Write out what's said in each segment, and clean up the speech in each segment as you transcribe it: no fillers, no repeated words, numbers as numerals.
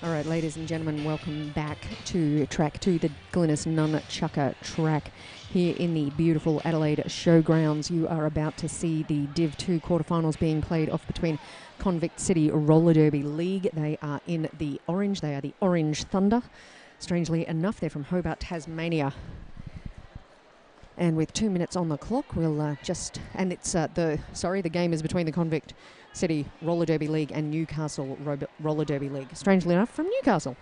All right, ladies and gentlemen, welcome back to track 2, the Glynis Nunchucker track here in the beautiful Adelaide Showgrounds. You are about to see the Div 2 quarterfinals being played off between Convict City Roller Derby League. They are in the orange. They are the Orange Thunder. Strangely enough, they're from Hobart, Tasmania. And with 2 minutes on the clock, we'll the game is between the Convict City Roller Derby League and Newcastle Roller Derby League. Strangely enough, from Newcastle.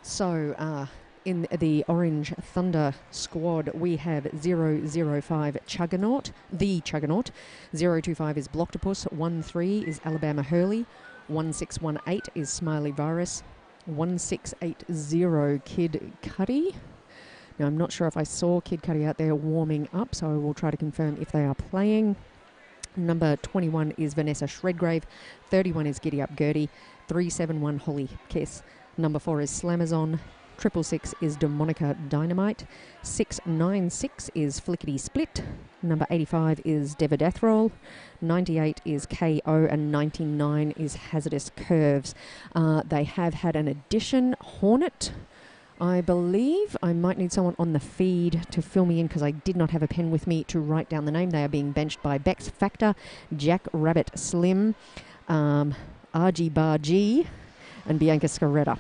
So, in the Orange Thunder squad, we have 005 Chuggernaut, the Chuggernaut. 025 is Blocktopus. 13 is Alabama Hurley. 1618 is Smiley Virus. 1680 Kid Cuddy. Now, I'm not sure if I saw Kid Cuddy out there warming up, so I will try to confirm if they are playing. Number 21 is Vanessa Shredgrave. 31 is Giddy Up Gertie. 371 Holly Kiss. Number 4 is Slamazon. 666 is Demonica Dynamite. 696 is Flickety Split. Number 85 is Devadeathroll. 98 is KO, and 99 is Hazardous Curves. They have had an addition, Hornet. I believe I might need someone on the feed to fill me in because I did not have a pen with me to write down the name. They are being benched by Bex Factor, Jack Rabbit Slim, RG Bar G, and Bianca Scaretta.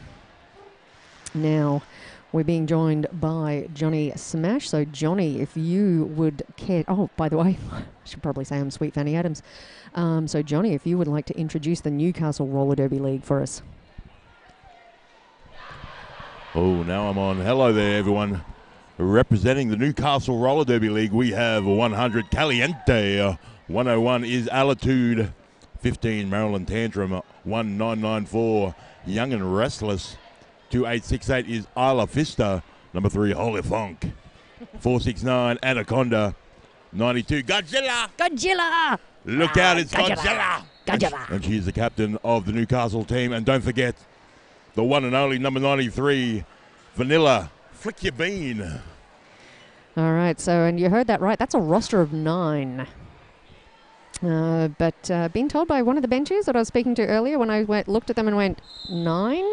Now, we're being joined by Johnny Smash. So, Johnny, if you would care... Oh, by the way, I should probably say I'm Sweet Fanny Adams. So, Johnny, if you would like to introduce the Newcastle Roller Derby League for us. Oh, now I'm on. Hello there, everyone. Representing the Newcastle Roller Derby League, we have 100 Caliente. 101 is Altitude. 15 Maryland Tantrum. 1994 Young and Restless. 2868 is Isla Fista. Number 3 Holy Funk. 469 Anaconda. 92 Godzilla. Godzilla! Look out, it's Godzilla. Godzilla. And she's the captain of the Newcastle team. And don't forget, the one and only number 93, Vanilla Flick Your Bean. All right, so, and you heard that right, that's a roster of 9. But being told by one of the benches that I was speaking to earlier, when I looked at them and went, 9?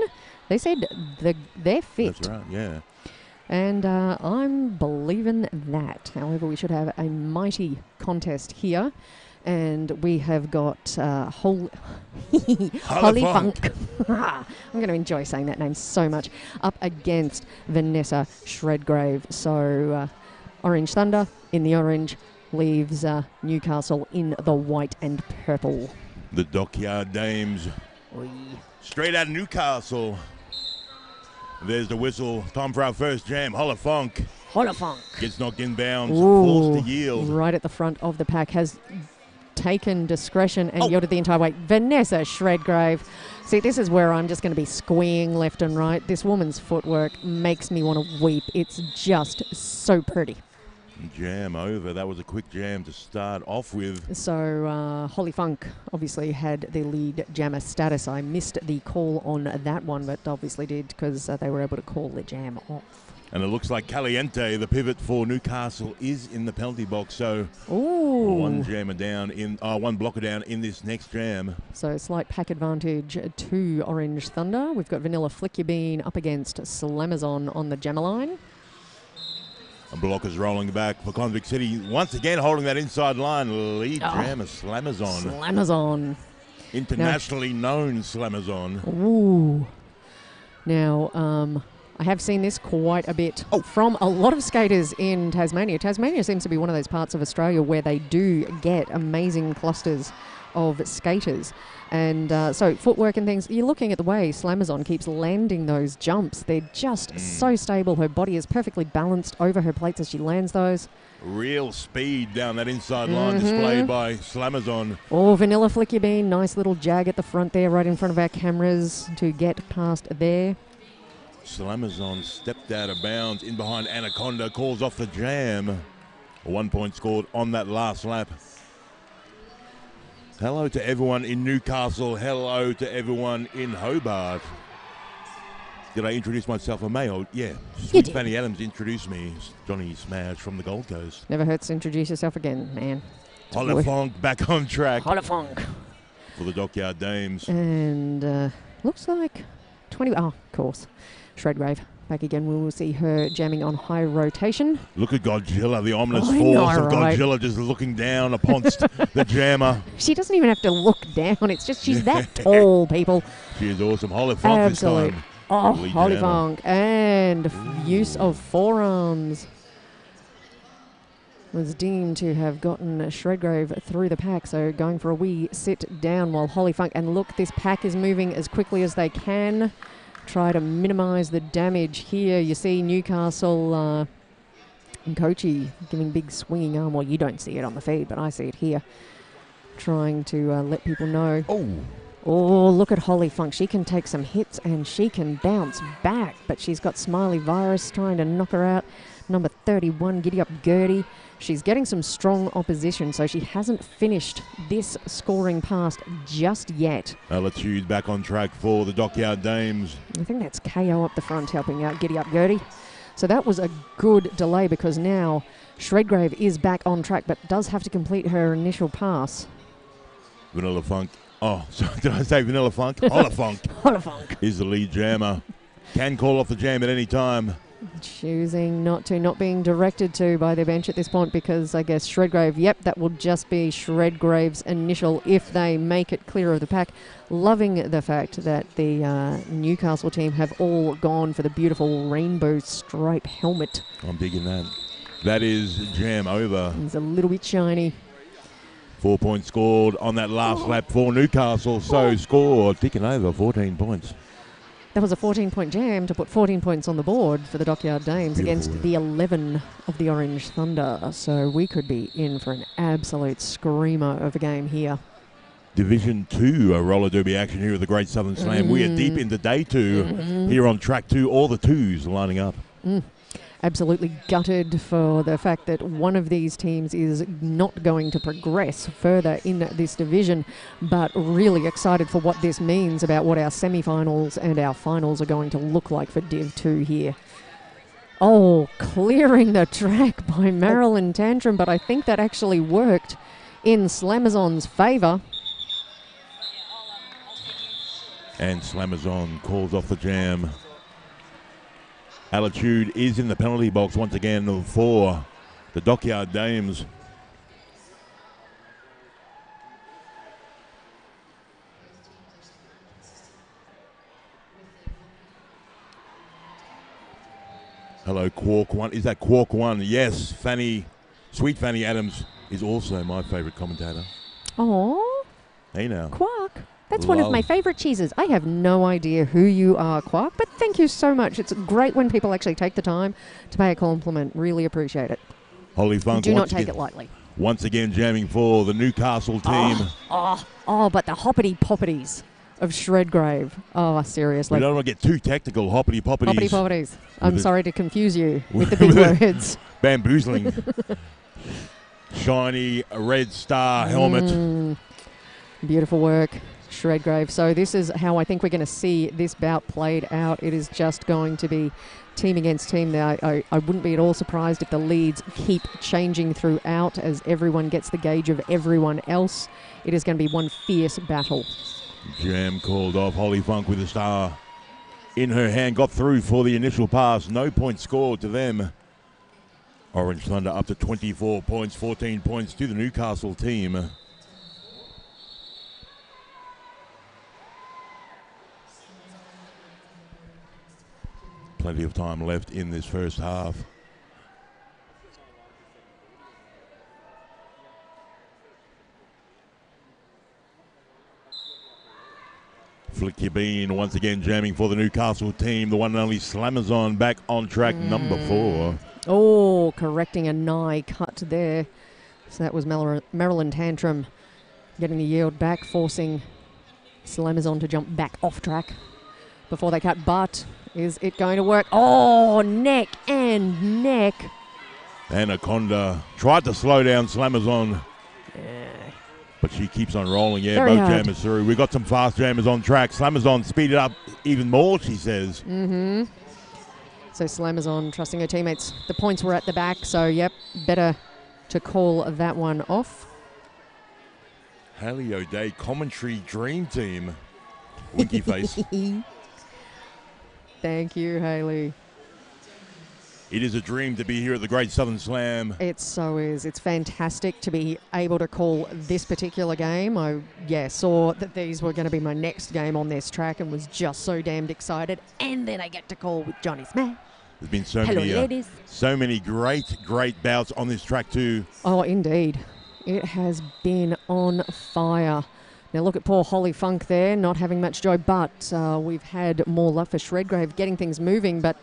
They said they're fit. That's right, yeah. And I'm believing that. However, we should have a mighty contest here. And we have got Holy Funk. I'm going to enjoy saying that name so much. Up against Vanessa Shredgrave. So Orange Thunder in the orange leaves Newcastle in the white and purple. The Dockyard Dames. Oy. Straight out of Newcastle. There's the whistle. Time for our first jam. Holla Funk. Holla Funk. Gets knocked in bounds. Ooh, forced to yield. Right at the front of the pack. Has taken discretion and yielded the entire weight. Vanessa Shredgrave. See, this is where I'm just going to be squeeing left and right. This woman's footwork makes me want to weep. It's just so pretty. Jam over. That was a quick jam to start off with. So Holly Funk obviously had the lead jammer status. I missed the call on that one, but obviously did because they were able to call the jam off. And it looks like Caliente, the pivot for Newcastle, is in the penalty box. So one blocker down in this next jam. So slight pack advantage to Orange Thunder. We've got Vanilla Flick Your Bean up against Slamazon on the jammer line. And blockers rolling back for Convict City. Once again holding that inside line. Lead jammer Slamazon. Slamazon. Internationally known Slamazon. Ooh. Now, I have seen this quite a bit from a lot of skaters in Tasmania. Tasmania seems to be one of those parts of Australia where they do get amazing clusters of skaters. And so footwork and things, you're looking at the way Slamazon keeps landing those jumps. They're just so stable. Her body is perfectly balanced over her plates as she lands those. Real speed down that inside line displayed by Slamazon. Oh, Vanilla Flick Your Bean. Nice little jag at the front there, right in front of our cameras to get past there. Slamazon stepped out of bounds in behind Anaconda, calls off the jam. 1 point scored on that last lap. Hello to everyone in Newcastle. Hello to everyone in Hobart. Did I introduce myself? I may. Yeah. Sweet Fanny Adams introduced me. Johnny Smash from the Gold Coast. Never hurts to introduce yourself again, man. Holla Funk back on track. Holla Funk. For the Dockyard Dames. And looks like Oh, of course. Shredgrave back again. We will see her jamming on high rotation. Look at Godzilla, the ominous I force know, of right? Godzilla just looking down upon the jammer. She doesn't even have to look down. It's just she's that tall, people. She is awesome. Holly Funk Absolute. this time. Oh, Lead Holly jammer. Funk. And use of forearms was deemed to have gotten Shredgrave through the pack. So going for a wee sit down while Holly Funk. And look, this pack is moving as quickly as they can. Try to minimise the damage here. You see Newcastle and Kochi giving big swinging arm. Well, you don't see it on the feed, but I see it here. Trying to let people know. Oh, look at Holly Funk. She can take some hits and she can bounce back. But she's got Smiley Virus trying to knock her out. Number 31, Giddy Up Gertie. She's getting some strong opposition, so she hasn't finished this scoring pass just yet. Altitude back on track for the Dockyard Dames. I think that's KO up the front helping out Giddy Up Gertie. So that was a good delay because now Shredgrave is back on track but does have to complete her initial pass. Vanilla Funk. Oh, sorry, did I say Vanilla Funk? Holly Funk Holly Funk is the lead jammer. Can call off the jam at any time. Choosing not to, not being directed to by the bench at this point because I guess Shredgrave, yep, that will just be Shredgrave's initial if they make it clear of the pack. Loving the fact that the Newcastle team have all gone for the beautiful rainbow stripe helmet. I'm digging that. That is jam over. It's a little bit shiny. 4 points scored on that last lap for Newcastle. So scored, ticking over 14 points. That was a 14-point jam to put 14 points on the board for the Dockyard Dames against the 11 of the Orange Thunder. So we could be in for an absolute screamer of a game here. Division 2 roller derby action here at the Great Southern Slam. We are deep into day 2 here on track 2. All the twos lining up. Absolutely gutted for the fact that one of these teams is not going to progress further in this division, but really excited for what this means about what our semi-finals and our finals are going to look like for Div 2 here. Oh, clearing the track by Marilyn Tantrum, but I think that actually worked in Slamazon's favour. And Slamazon calls off the jam. Altitude is in the penalty box once again for the Dockyard Dames. Hello, Quark One. Is that Quark One? Yes, Fanny, sweet Fanny Adams is also my favourite commentator. Oh, Hey now. Quark. That's one of my favourite cheeses. I have no idea who you are, Quark, but thank you so much. It's great when people actually take the time to pay a compliment. Really appreciate it. Holly Funk. Do not take it lightly. Once again jamming for the Newcastle team. Oh, but the hoppity-poppities of Shredgrave. Oh, seriously. We don't want to get too technical. Hoppity-poppities. Hoppity-poppities. I'm sorry to confuse you with the big words. Bamboozling. Shiny red star helmet. Beautiful work, Shredgrave. So this is how I think we're going to see this bout played out. It is just going to be team against team. I wouldn't be at all surprised if the leads keep changing throughout as everyone gets the gauge of everyone else. It is going to be one fierce battle. Jam called off. Holly Funk with a star in her hand. Got through for the initial pass. No point scored to them. Orange Thunder up to 24 points. 14 points to the Newcastle team. Plenty of time left in this first half. Flick your bean once again jamming for the Newcastle team. The one and only Slamazon back on track number 4. Oh, correcting a nigh cut there. So that was Marilyn Tantrum getting the yield back, forcing Slamazon to jump back off track before they cut. But is it going to work? Oh, neck and neck. Anaconda tried to slow down Slamazon. But she keeps on rolling. Yeah, Very both hard. jammers through. We've got some fast jammers on track. Slamazon speeded up even more, she says. So Slamazon trusting her teammates. The points were at the back, so yep, better to call that one off. Haley O'Day commentary dream team. Winky face. Thank you, Hayley. It is a dream to be here at the Great Southern Slam. It so is. It's fantastic to be able to call this particular game. I saw that these were going to be my next game on this track and was just so damned excited. And then I get to call with Johnny Smash. There's been so many great bouts on this track too. Oh, indeed. It has been on fire. Now look at poor Holly Funk there, not having much joy, but we've had more luck for Shredgrave getting things moving. But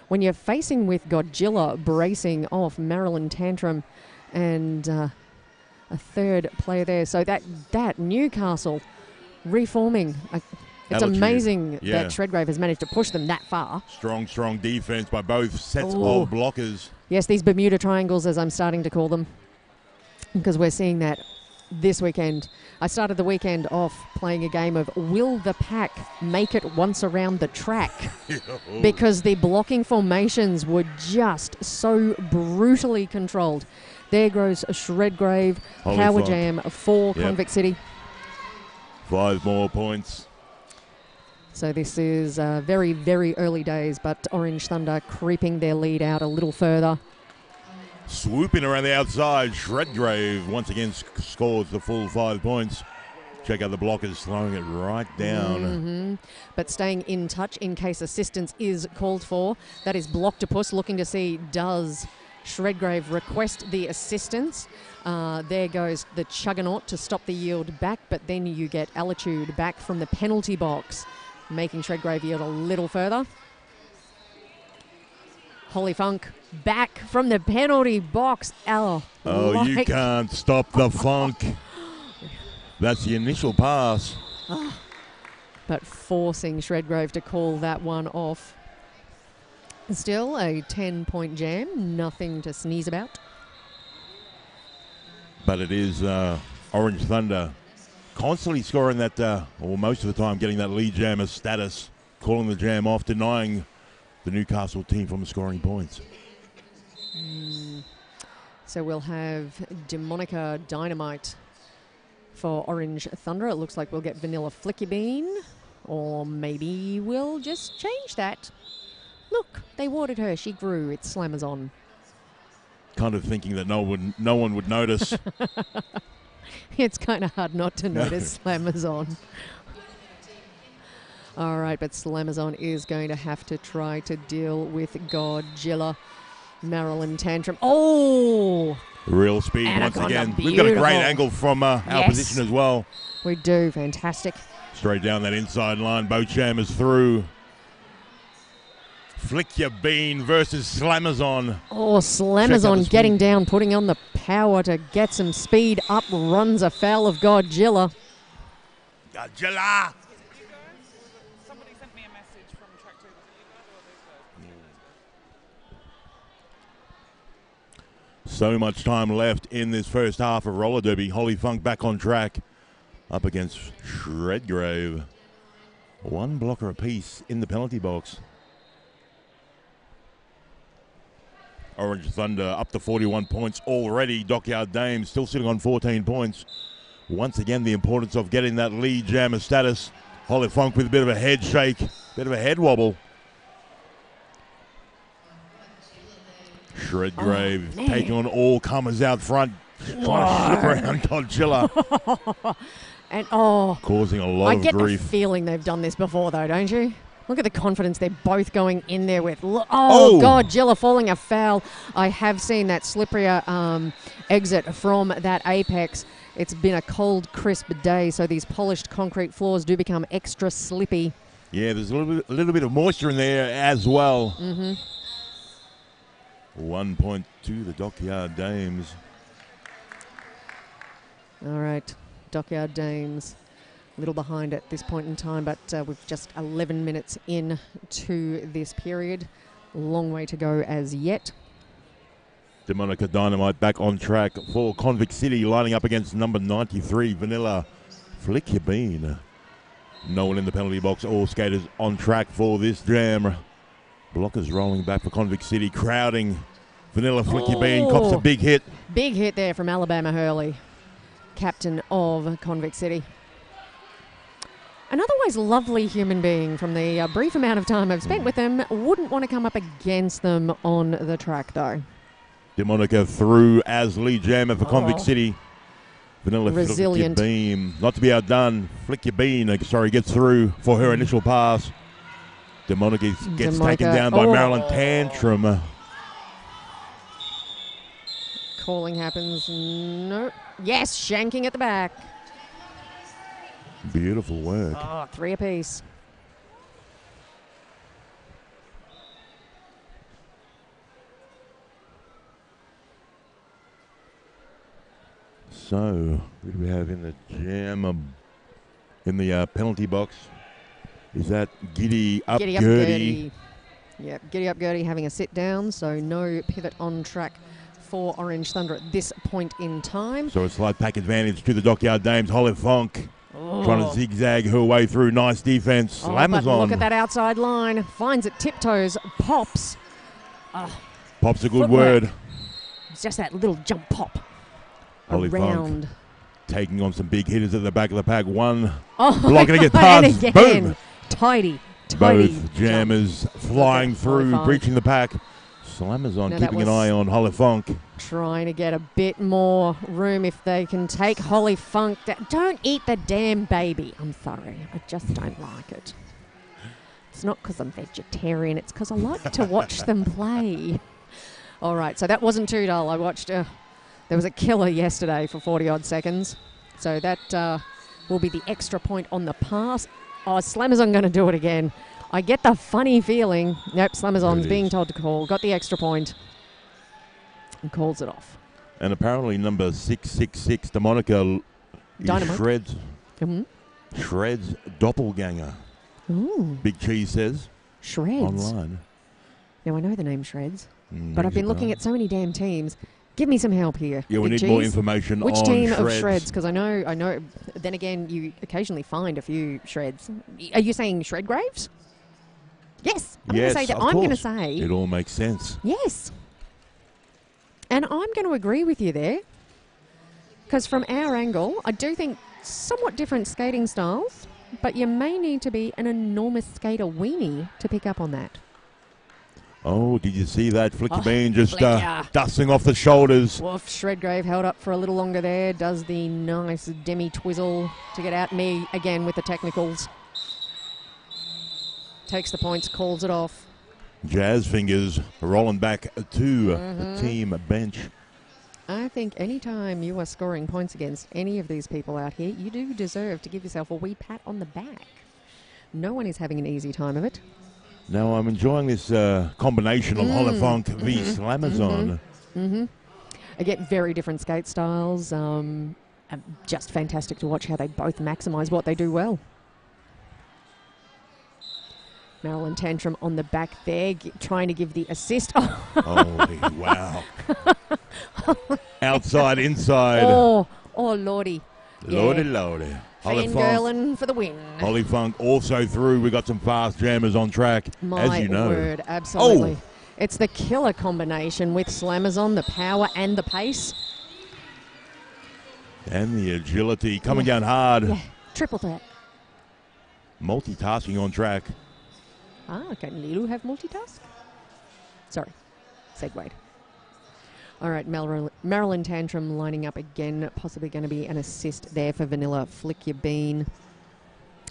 when you're facing with Godzilla bracing off Marilyn Tantrum and a third player there, so that Newcastle reforming, it's amazing that Shredgrave has managed to push them that far. Strong defense by both sets of blockers. Yes, these Bermuda Triangles, as I'm starting to call them, because we're seeing that this weekend. I started the weekend off playing a game of Will the Pack Make It Once Around the Track? Because the blocking formations were just so brutally controlled. There goes Shredgrave, Power Jam for Convict City. 5 more points. So this is very, very early days, but Orange Thunder creeping their lead out a little further. Swooping around the outside, Shredgrave once again scores the full 5 points. Check out the blockers slowing it right down. But staying in touch in case assistance is called for. That is Blocktopus looking to see, does Shredgrave request the assistance? There goes the Chuggernaut to stop the yield back, but then you get Alitude back from the penalty box, making Shredgrave yield a little further. Holly Funk back from the penalty box. You can't stop the funk. That's the initial pass. But forcing Shredgrave to call that one off. Still a 10-point jam. Nothing to sneeze about. But it is Orange Thunder constantly scoring that, or most of the time getting that lead jammer status, calling the jam off, denying the Newcastle team from scoring points. So we'll have Demonica Dynamite for Orange Thunder. It looks like we'll get Vanilla Flicky Bean, or maybe we'll just change that. Look, they watered her. She grew. It's Slammers on. Kind of thinking that no one would notice. It's kind of hard not to notice Slammers on. All right, but Slamazon is going to have to try to deal with Godzilla. Marilyn Tantrum. Oh! Real speed once again. We've got a great angle from our position as well. We do. Fantastic. Straight down that inside line. Both jammers through. Flick Your Bean versus Slamazon. Oh, Slamazon getting down, putting on the power to get some speed up. Runs afoul of Godzilla. Godzilla! So much time left in this first half of roller derby. Holly Funk back on track up against Shredgrave. 1 blocker apiece in the penalty box. Orange Thunder up to 41 points already. Dockyard Dames still sitting on 14 points. Once again, the importance of getting that lead jammer status. Holly Funk with a bit of a head shake, bit of a head wobble. Shredgrave taking on all comers out front, trying to slip around Godzilla. And causing a lot of grief. I get the feeling they've done this before, though, don't you? Look at the confidence they're both going in there with. Godzilla falling afoul. I have seen that slipperier exit from that apex. It's been a cold, crisp day, so these polished concrete floors do become extra slippy. Yeah, there's a little bit of moisture in there as well. 1 point to the Dockyard Dames. All right, Dockyard Dames. A little behind at this point in time, but we've just 11 minutes in to this period. Long way to go as yet. Demonica Dynamite back on track for Convict City, lining up against number 93, Vanilla Flick Your Bean. No one in the penalty box, all skaters on track for this jam. Blockers rolling back for Convict City, crowding. Vanilla Flick Your Bean cops a big hit. Big hit there from Alabama Hurley, captain of Convict City. An otherwise lovely human being, from the brief amount of time I've spent with them, wouldn't want to come up against them on the track, though. DeMonica through as lead jammer for Convict City. Vanilla Resilient. Flick Your Beam. Not to be outdone. Flick Your Bean, gets through for her initial pass. DeMonica gets taken down by Marilyn Tantrum. Calling happens. No. Yes, shanking at the back. Beautiful work. Oh, 3 apiece. So, who do we have in the jam? In the penalty box? Is that Giddy Up Gertie? Yep, Giddy Up Gertie having a sit down, so no pivot on track for Orange Thunder at this point in time. So a slight pack advantage to the Dockyard Dames. Holly Funk trying to zigzag her way through. Nice defense. Slammers on. Look at that outside line. Finds it, tiptoes, pops. Pop's a good word. It's just that little jump pop. Holly around. Funk taking on some big hitters at the back of the pack. One blocking to get past. And again, Boom. Tidy. Both jammers flying through, Funk. breaching the pack. Slammers on, Now keeping an eye on Holly Funk. Trying to get a bit more room if they can take Holly Funk down. Don't eat the damn baby. I'm sorry. I just don't like it. It's not because I'm vegetarian. It's because I like to watch them play. All right, so that wasn't too dull. I watched... there was a killer yesterday for 40-odd seconds. So that will be the extra point on the pass. Oh, Slamazon going to do it again. I get the funny feeling. Nope, Slamazon's being told to call. Got the extra point. And calls it off. And apparently number 666, DeMonica Dynamite. Shreds. Mm-hmm. Shreds Doppelganger. Ooh. Big Cheese says. Shreds. Online. Now, I know the name Shreds, but I've been looking at so many damn teams. Give me some help here. Yeah, we Big need more Cheese. information Which on team Shreds. of Shreds? Because I know. Then again, you occasionally find a few Shreds. Are you saying Shredgraves? Yes. I'm going to say that. I'm going to say. It all makes sense. Yes. And I'm going to agree with you there. Because from our angle, I do think somewhat different skating styles, but you may need to be an enormous skater weenie to pick up on that. Oh, did you see that? Flicky Bean just Flicker. dusting off the shoulders. Woof, Shredgrave held up for a little longer there. Does the nice demi-twizzle to get out. Me again with the technicals. Takes the points, calls it off. Jazz fingers rolling back to the team bench. I think anytime you are scoring points against any of these people out here, you do deserve to give yourself a wee pat on the back. No one is having an easy time of it. Now I'm enjoying this combination of Holofunk v Slamazon. Again, very different skate styles. Just fantastic to watch how they both maximise what they do well. Marilyn Tantrum on the back there, trying to give the assist. Holy wow. Outside, inside. Oh, lordy. Lordy, lordy. Fangirling for the win. Holly Funk also through. We got some fast jammers on track, My as you know. word, absolutely. It's the killer combination with Slamazon, the power and the pace. And the agility coming down hard. Yeah, triple threat. Multitasking on track. Can Lilu have multitask? Sorry, segued. All right, Marilyn Tantrum lining up again. Possibly going to be an assist there for Vanilla Flick Your Bean.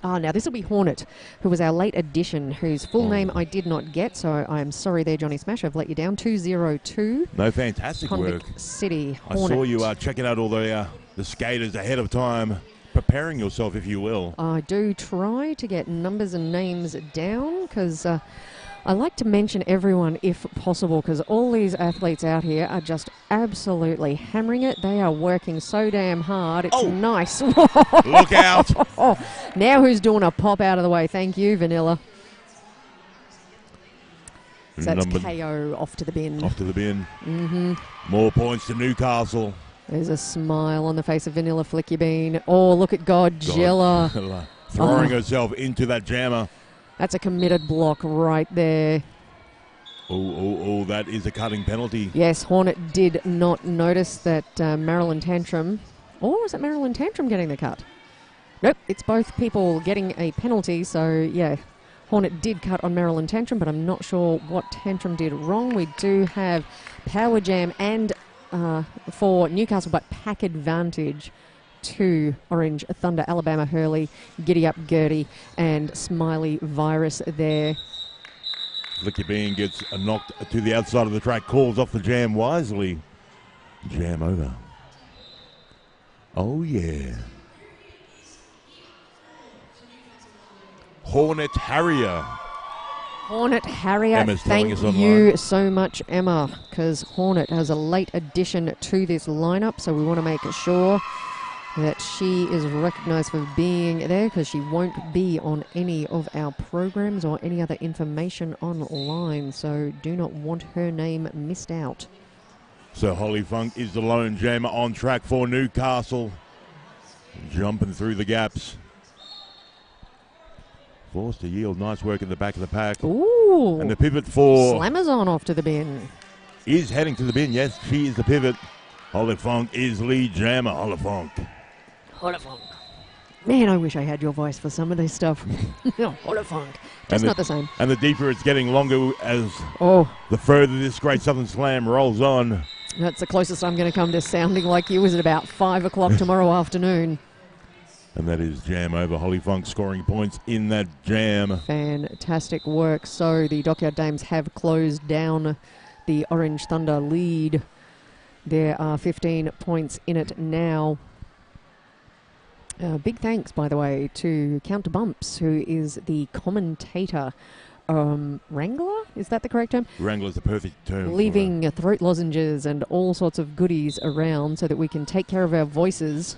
Now this will be Hornet, who was our late addition, whose full name I did not get, so I'm sorry there, Johnny Smash. I've let you down. 202. No, fantastic Convict work. City Hornet. I saw you checking out all the skaters ahead of time, preparing yourself, if you will. I do try to get numbers and names down because I like to mention everyone if possible, because all these athletes out here are just absolutely hammering it. They are working so damn hard. It's nice. Look out. Now who's doing a pop out of the way? Thank you, Vanilla. So that's KO off to the bin. Off to the bin. More points to Newcastle. There's a smile on the face of Vanilla Flick Your Bean. Oh, look at Godzilla. Throwing herself into that jammer. That's a committed block right there. Oh, that is a cutting penalty. Yes, Hornet did not notice that Marilyn Tantrum. Or was it Marilyn Tantrum getting the cut? Nope, it's both people getting a penalty. So, yeah, Hornet did cut on Marilyn Tantrum, but I'm not sure what Tantrum did wrong. We do have Power Jam and for Newcastle, but pack advantage to Orange Thunder, Alabama Hurley, Giddy Up Gertie, and Smiley Virus there. Flicky Bean gets knocked to the outside of the track, calls off the jam wisely. Jam over. Oh, yeah. Hornet Harrier. Hornet Harrier, Emma's telling thank us you so much, Emma, because Hornet has a late addition to this lineup, so we want to make sure that she is recognised for being there, because she won't be on any of our programs or any other information online, so do not want her name missed out. So Holly Funk is the lone jammer on track for Newcastle. Jumping through the gaps. Forced to yield. Nice work in the back of the pack. Ooh. And the pivot for... Slammers on off to the bin. Is heading to the bin. Yes, she is the pivot. Holly Funk is lead jammer. Holly Funk. Holly Funk. Man, I wish I had your voice for some of this stuff. Holly Funk. Just not the same. And the deeper it's getting longer as the further this Great Southern Slam rolls on. That's the closest I'm going to come to sounding like you. Is at about 5 o'clock tomorrow afternoon. And that is jam over. Holly Funk scoring points in that jam. Fantastic work. So the Dockyard Dames have closed down the Orange Thunder lead. There are 15 points in it now. Big thanks, by the way, to Counter Bumps, who is the commentator. Wrangler? Is that the correct term? Wrangler's the perfect term. Leaving throat lozenges and all sorts of goodies around so that we can take care of our voices.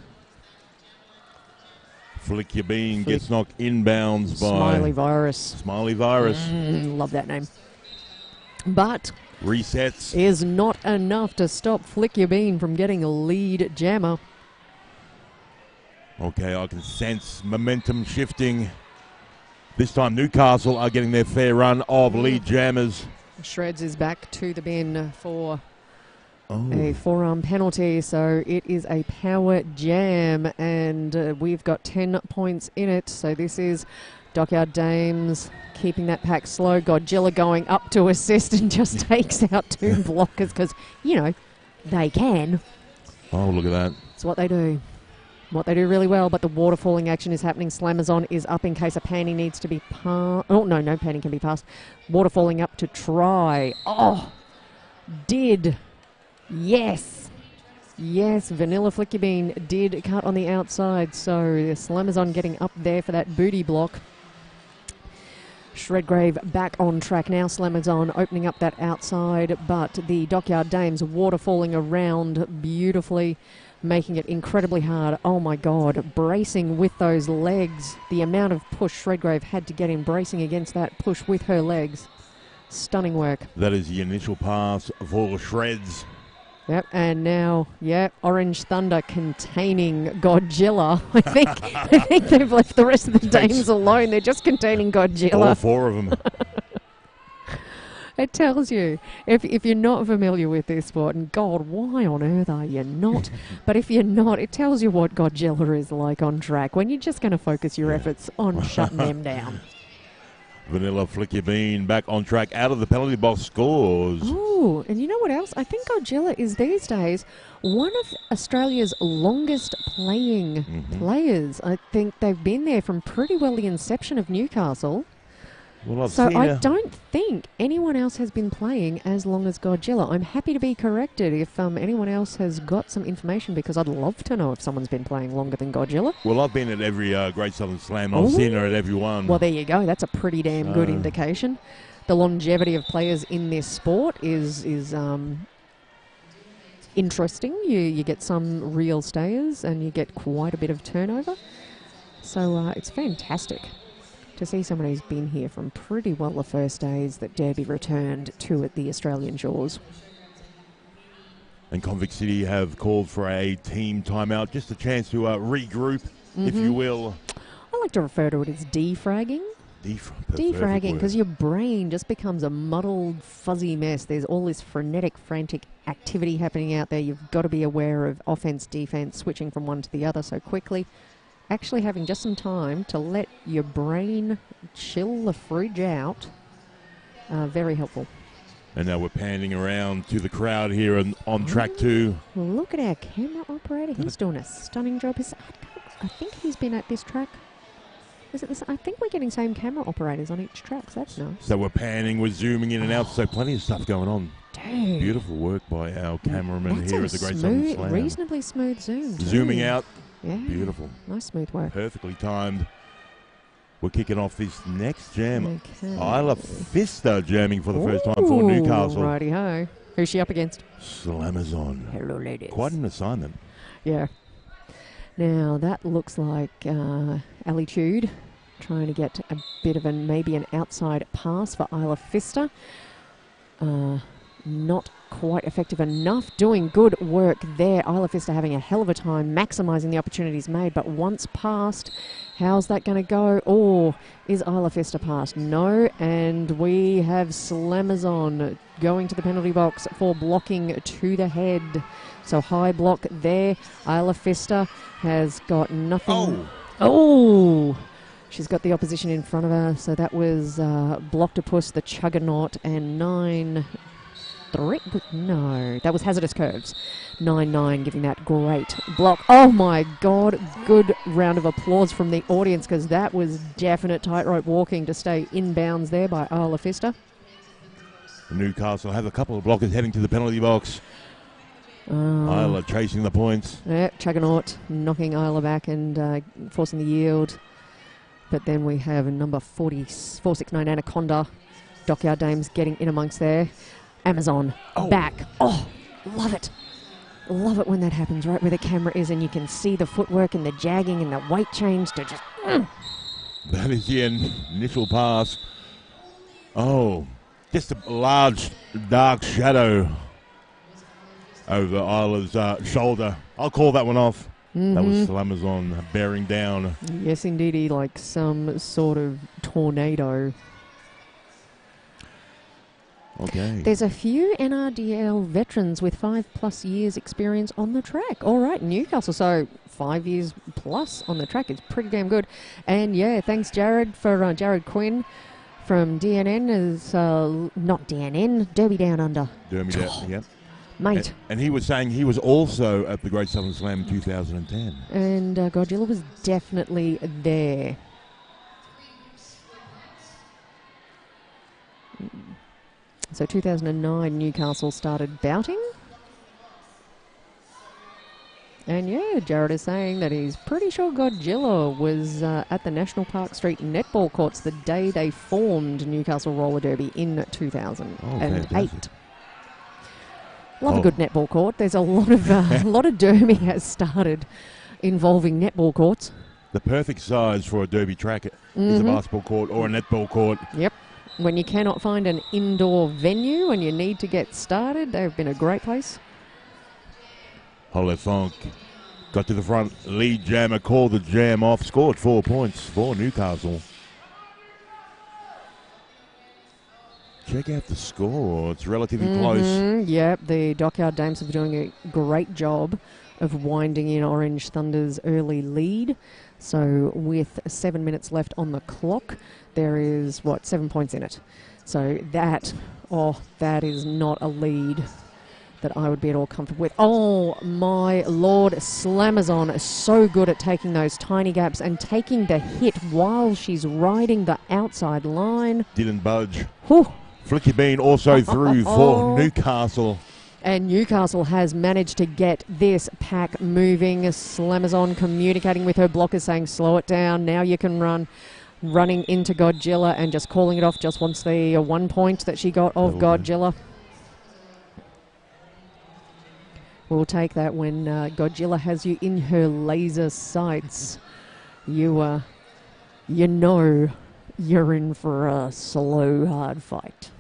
Flick Your Bean gets knocked inbounds by... Smiley Virus. Smiley Virus. Love that name. But... resets. Is not enough to stop Flick Your Bean from getting a lead jammer. Okay, I can sense momentum shifting. This time Newcastle are getting their fair run of lead jammers. Shreds is back to the bin for a forearm penalty, so it is a power jam, and we've got 10 points in it. So this is Dockyard Dames keeping that pack slow. Godzilla going up to assist and just takes out 2 blockers because, you know, they can. Oh, look at that. It's what they do. What they do really well, but the waterfalling action is happening. Slammers on is up in case a panty needs to be passed. Oh, no, no panty can be passed. Waterfalling up to try. Oh, did. Yes. Yes, Vanilla Flick Your Bean did cut on the outside, so the Slammers on getting up there for that booty block. Shredgrave back on track now. Slammers on opening up that outside, but the Dockyard Dames waterfalling around beautifully, making it incredibly hard. Oh my God, bracing with those legs. The amount of push Shredgrave had to get in, bracing against that push with her legs. Stunning work. That is the initial pass for Shreds. Yep, and now, Orange Thunder containing Godzilla. I think they've left the rest of the Dames alone. They're just containing Godzilla. All 4 of them. It tells you, if you're not familiar with this sport, and God, why on earth are you not? But if you're not, it tells you what Godzilla is like on track when you're just going to focus your efforts on shutting them down. Vanilla Flick Your Bean back on track out of the penalty box, scores. Oh, and you know what else? I think Godzilla is these days one of Australia's longest playing players. I think they've been there from pretty well the inception of Newcastle. Well, so I don't think anyone else has been playing as long as Godzilla. I'm happy to be corrected if anyone else has got some information, because I'd love to know if someone's been playing longer than Godzilla. Well, I've been at every Great Southern Slam. I've seen her at every one. Well, there you go. That's a pretty damn good indication. The longevity of players in this sport is interesting. You get some real stayers and you get quite a bit of turnover. So it's fantastic to see someone who's been here from pretty well the first days that Derby returned to at the Australian shores. And Convict City have called for a team timeout, just a chance to regroup, if you will. I like to refer to it as defragging. Defragging, because your brain just becomes a muddled, fuzzy mess. There's all this frenetic, frantic activity happening out there. You've got to be aware of offense, defense, switching from one to the other so quickly. actually having just some time to let your brain chill the fridge out. Very helpful. And now we're panning around to the crowd here on track 2. Look at our camera operator. He's doing a stunning job. I think he's been at this track. Is it this? I think we're getting same camera operators on each track, so that's nice. So we're panning, we're zooming in and out, so plenty of stuff going on. Dude. Beautiful work by our cameraman here at the Great Southern Slam. Reasonably smooth zoom. Zooming out. Yeah. Beautiful. Nice smooth work. Perfectly timed. We're kicking off this next jam. Okay. Isla Vista jamming for the first time for Newcastle. Righty-ho. Who's she up against? Slamazon. Hello, ladies. Quite an assignment. Yeah. Now, that looks like Alitude trying to get a bit of maybe an outside pass for Isla Vista. Not quite effective enough. Doing good work there. Isla Vista having a hell of a time maximising the opportunities made, but once passed, how's that going to go? Oh, is Isla Vista passed? No, and we have Slamazon going to the penalty box for blocking to the head. So high block there. Isla Vista has got nothing. Oh! She's got the opposition in front of her. So that was Blocktopus, the Chuggernaut, and 9... No, that was Hazardous Curves. 9-9, giving that great block. Oh my God, good round of applause from the audience, because that was definite tightrope walking to stay inbounds there by Isla Vista. Newcastle have a couple of blockers heading to the penalty box. Isla chasing the points. Yeah, Chuggernaut knocking Isla back and forcing the yield. But then we have number 469 Anaconda. Dockyard Dames getting in amongst there. Amazon back. Oh, love it. Love it when that happens, right where the camera is and you can see the footwork and the jagging and the weight change to just... That is the initial pass. Oh, just a large dark shadow over Isla's shoulder. I'll call that one off. That was Slamazon bearing down. Yes, indeedy, like some sort of tornado. Okay. There's a few NRDL veterans with 5+ years experience on the track. All right, Newcastle, so 5 years plus on the track. It's pretty damn good. And yeah, thanks Jared for Jared Quinn from DNN is not DNN, Derby Down Under. Derby Down, yep. Mate. And he was saying he was also at the Great Southern Slam in 2010. And Godzilla was definitely there. So 2009, Newcastle started bouting. And yeah, Jared is saying that he's pretty sure Godzilla was at the National Park Street netball courts the day they formed Newcastle Roller Derby in 2008. Love a good netball court. There's a lot of derby has started involving netball courts. The perfect size for a derby track is a basketball court or a netball court. Yep. When you cannot find an indoor venue and you need to get started, they've been a great place. Holy Funk got to the front, lead jammer, called the jam off, scored 4 points for Newcastle. Check out the score, it's relatively close. Yep, the Dockyard Dames have been doing a great job of winding in Orange Thunder's early lead. So with 7 minutes left on the clock, there is, 7 points in it. So that is not a lead that I would be at all comfortable with. Oh my Lord, Slamazon is so good at taking those tiny gaps and taking the hit while she's riding the outside line. Didn't budge. Whew. Flicky Bean also through for Newcastle. And Newcastle has managed to get this pack moving. Slamazon communicating with her blockers saying, slow it down, now you can run. Running into Godzilla and just calling it off, just wants the 1 point that she got of Godzilla. We'll take that when Godzilla has you in her laser sights. You know you're in for a slow, hard fight.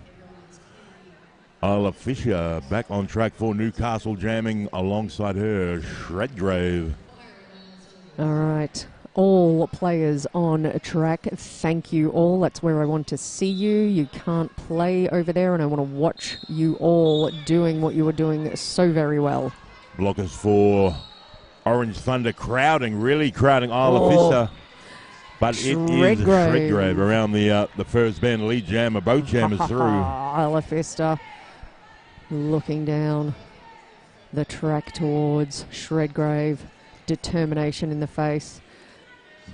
Isla Fisher back on track for Newcastle, jamming alongside her Shredgrave. All right. All players on track, thank you all. That's where I want to see you. You can't play over there, and I want to watch you all doing what you were doing so very well. Blockers for Orange Thunder really crowding Isla Vista. But it is Shredgrave around the first bend. Lead jammer, both jammers through. Isla Vista looking down the track towards Shredgrave. Determination in the face.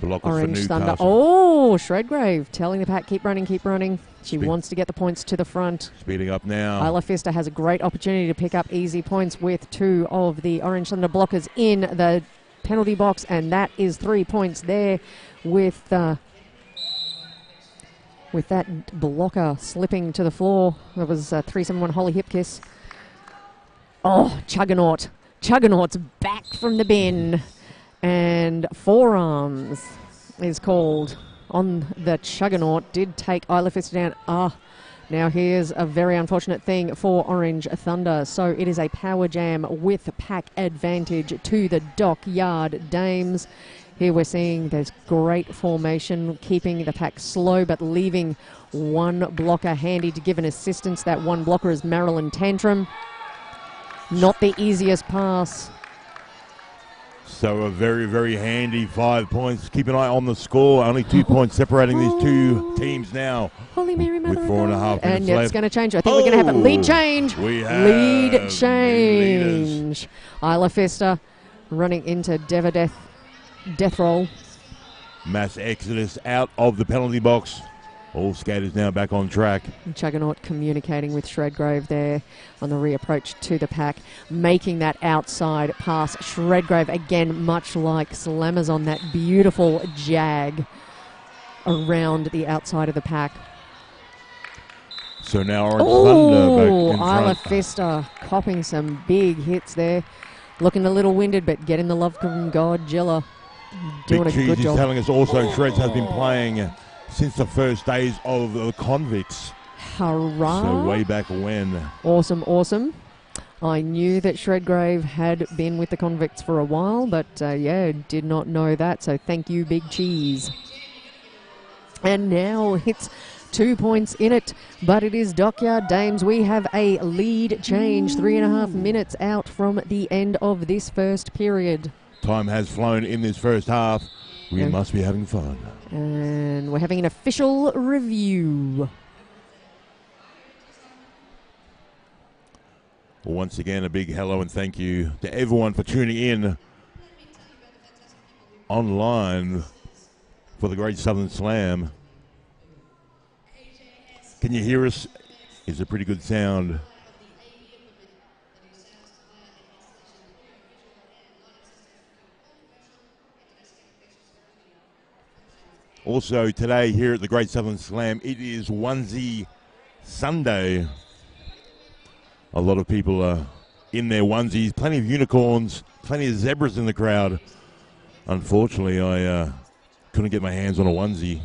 Blockers Orange for Thunder. Newcastle. Oh, Shredgrave telling the pack, keep running, keep running. She wants to get the points to the front. Speeding up now. Isla Vista has a great opportunity to pick up easy points with two of the Orange Thunder blockers in the penalty box, and that is 3 points there with that blocker slipping to the floor. That was 371 Holly Hipkiss. Oh, Chuggernaut. Chuggernaut's back from the bin, and forearms is called on the Chuggernaut. Did take Isla Vista down. Now here's a very unfortunate thing for Orange Thunder. So it is a power jam with pack advantage to the Dockyard Dames. Here we're seeing there's great formation, keeping the pack slow but leaving one blocker handy to give an assistance. That one blocker is Marilyn Tantrum. Not the easiest pass. So a very, very handy 5 points. Keep an eye on the score. Only 2 points separating these two teams now. Holy Mary, Mother with 4.5 minutes and left. it's going to change. I think we're going to have a lead change. We have lead change. Isla Vista running into Death Roll. Mass exodus out of the penalty box. All skaters now back on track. Chuggernaut communicating with Shredgrave there on the reapproach to the pack, making that outside pass. Shredgrave again, much like Slammers on that beautiful jag around the outside of the pack. So now Orange Thunder back in Isla front. Vista copping some big hits there. Looking a little winded, but getting the love from Godzilla. Doing Big a good Cheese is job. telling us also Shreds has been playing since the first days of the convicts. Hurrah. So way back when. Awesome, awesome. I knew that Shredgrave had been with the convicts for a while, but yeah, did not know that. So thank you, Big Cheese. And now it's 2 points in it, but it is Dockyard Dames. We have a lead change, 3.5 minutes out from the end of this first period. Time has flown in this first half. We must be having fun. And we're having an official review. Well, once again, a big hello and thank you to everyone for tuning in online for the Great Southern Slam. Can you hear us? It's a pretty good sound. Also today here at the Great Southern Slam, it is Onesie Sunday. A lot of people are in their onesies. Plenty of unicorns, plenty of zebras in the crowd. Unfortunately, I couldn't get my hands on a onesie.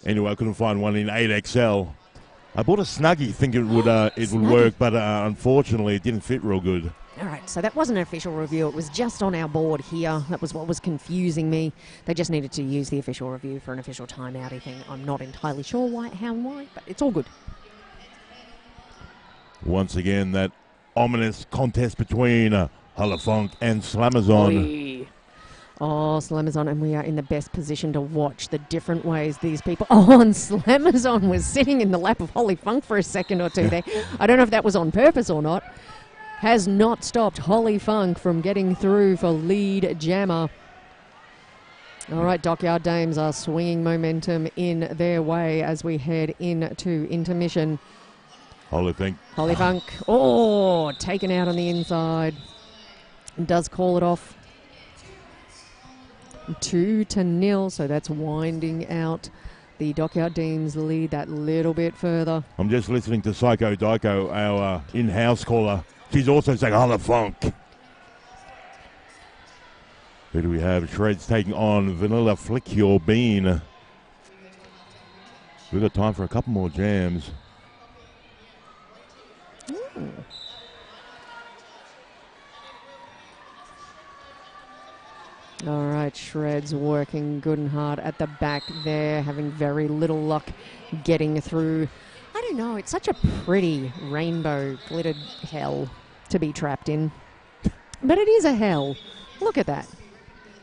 Anyway, I couldn't find one in 8XL. I bought a Snuggie thinking it would work, but unfortunately it didn't fit real good. All right, so that wasn't an official review. It was just on our board here. That was what was confusing me. They just needed to use the official review for an official timeouty thing. I'm not entirely sure why, how and why, but it's all good. Once again, that ominous contest between Hullafunk and Slamazon. Oh, Slamazon, and we are in the best position to watch the different ways these people... Oh, and Slamazon was sitting in the lap of Holly Funk for a second or two there. I don't know if that was on purpose or not. Has not stopped Holly Funk from getting through for lead jammer. All right, Dockyard Dames are swinging momentum in their way as we head into intermission. Holly Funk, oh, taken out on the inside. Does call it off. 2-0, so that's winding out the Dockyard Dames lead that little bit further. I'm just listening to Psycho Dyko, our in-house caller. She's also saying Holla Funk. Who do we have? Shreds taking on Vanilla Flick Your Bean. We've got time for a couple more jams. Ooh. All right, Shreds working good and hard at the back there, having very little luck getting through. I don't know, it's such a pretty rainbow glittered hell to be trapped in. But it is a hell. Look at that.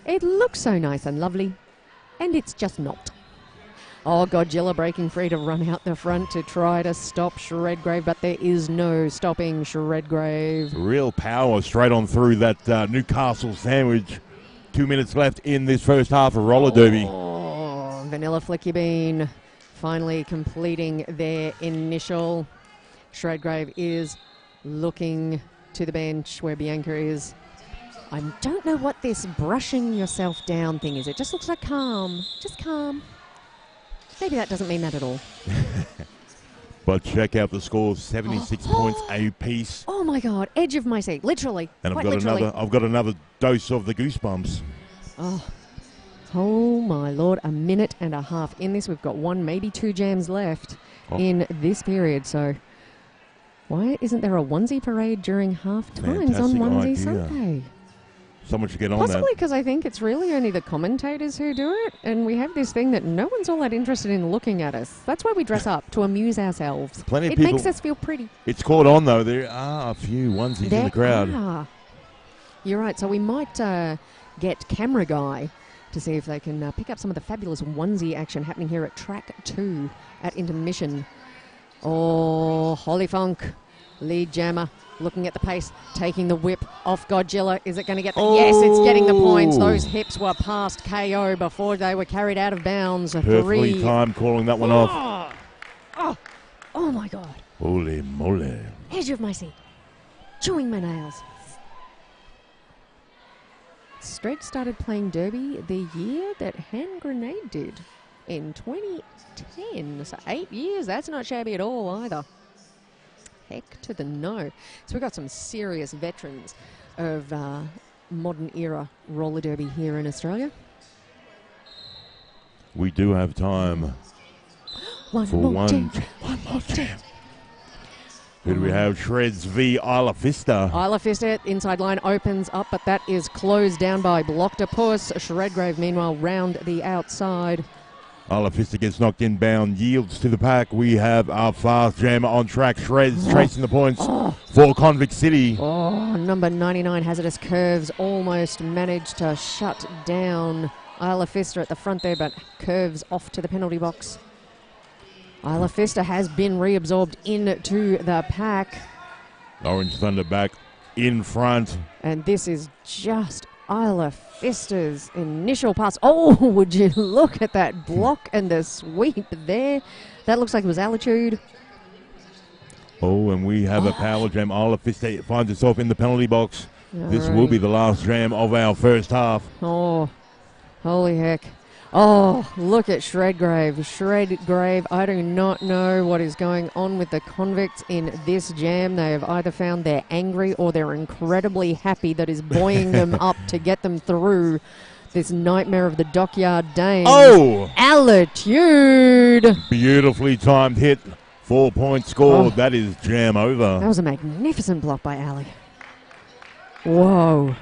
It looks so nice and lovely, and it's just not. Oh, Godzilla breaking free to run out the front to try to stop Shredgrave, but there is no stopping Shredgrave. Real power straight on through that Newcastle sandwich. 2 minutes left in this first half of roller derby. Oh, Vanilla Flicky Bean finally completing their initial. Shredgrave is looking to the bench where Bianca is. I don't know what this brushing yourself down thing is. It just looks like calm. Just calm. Maybe that doesn't mean that at all. But check out the scores, 76 points a piece. Oh my God, edge of my seat, literally. And Quite I've got another dose of the goosebumps. Oh my Lord, a minute and a half in this. We've got 1, maybe 2 jams left in this period. So why isn't there a onesie parade during half times on Onesie Sunday? Someone should get on that. Possibly because I think it's really only the commentators who do it, and we have this thing that no one's all that interested in looking at us. That's why we dress up, to amuse ourselves. Plenty of people. It makes us feel pretty. It's caught on, though. There are a few onesies in the crowd. You're right. So we might get Camera Guy to see if they can pick up some of the fabulous onesie action happening here at Track 2 at Intermission. Oh, Holly Funk, lead jammer. Looking at the pace, taking the whip off Godzilla. Is it going to get the... Oh. Yes, it's getting the points. Those hips were past KO before they were carried out of bounds. Perfectly timed calling that one off. Oh my God. Holy moly. Edge of my seat. Chewing my nails. Stretch started playing derby the year that Hand Grenade did in 2010. So 8 years. That's not shabby at all either. Heck to the no. So we've got some serious veterans of modern era roller derby here in Australia. We do have time for one more jam. Who do we have? Shreds v Isla Vista. Isla Vista, inside line opens up, but that is closed down by Blocktopus. Shredgrave, meanwhile, round the outside. Isla Vista gets knocked inbound, yields to the pack. We have our fast jammer on track. Shreds tracing the points for Convict City. Oh, number 99, Hazardous Curves, almost managed to shut down Isla Vista at the front there, but Curves off to the penalty box. Isla Vista has been reabsorbed into the pack. Orange Thunder back in front. And this is just Isla Vista's initial pass. Oh, would you look at that block and the sweep there. That looks like it was Altitude. Oh, and we have a power jam. Isla Vista finds itself in the penalty box. This will be the last jam of our first half. Oh, holy heck. Oh, look at Shredgrave. Shredgrave, I do not know what is going on with the convicts in this jam. They have either found they're angry or they're incredibly happy that is buoying them up to get them through this nightmare of the Dockyard Dames. Oh! Altitude! Beautifully timed hit. 4 points scored. That is jam over. That was a magnificent block by Ali. Whoa.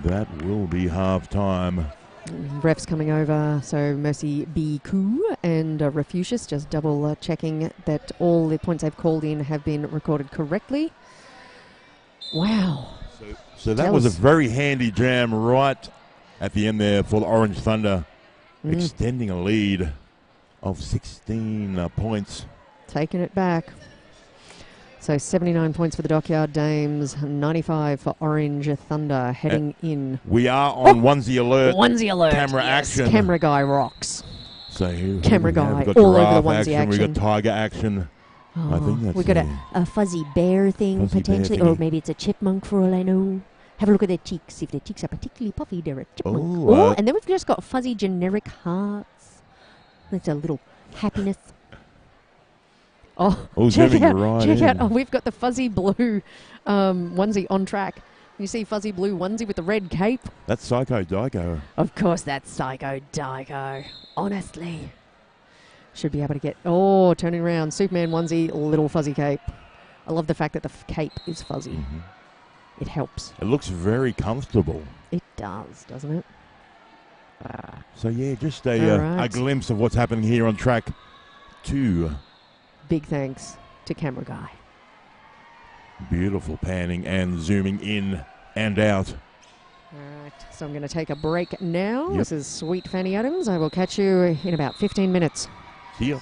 That will be half time. Refs coming over, so Mercy B. Koo and Refucius just double checking that all the points they've called in have been recorded correctly. Wow. So that was a very handy jam right at the end there for the Orange Thunder, extending a lead of 16 points. Taking it back. So 79 points for the Dockyard Dames, 95 for Orange Thunder heading in. We are on onesie alert. Onesie alert. Camera action. Camera Guy rocks. So Camera Guy all over the onesie action. We got tiger action. I think that's we got a fuzzy bear thing potentially, or maybe it's a chipmunk for all I know. Have a look at their cheeks. If their cheeks are particularly puffy, they're a chipmunk. Oh, and then we've just got fuzzy generic hearts. That's a little happiness. Oh, check out. Oh, we've got the fuzzy blue onesie on track. You see fuzzy blue onesie with the red cape? That's Psycho Dyko. Of course, that's Psycho Dyko. Honestly. Should be able to get... Oh, turning around. Superman onesie, little fuzzy cape. I love the fact that the cape is fuzzy. Mm-hmm. It helps. It looks very comfortable. It does, doesn't it? So, yeah, just a glimpse of what's happening here on track 2. Big thanks to Camera Guy. Beautiful panning and zooming in and out. All right, so I'm going to take a break now. Yep. This is Sweet Fanny Adams. I will catch you in about 15 minutes. See ya.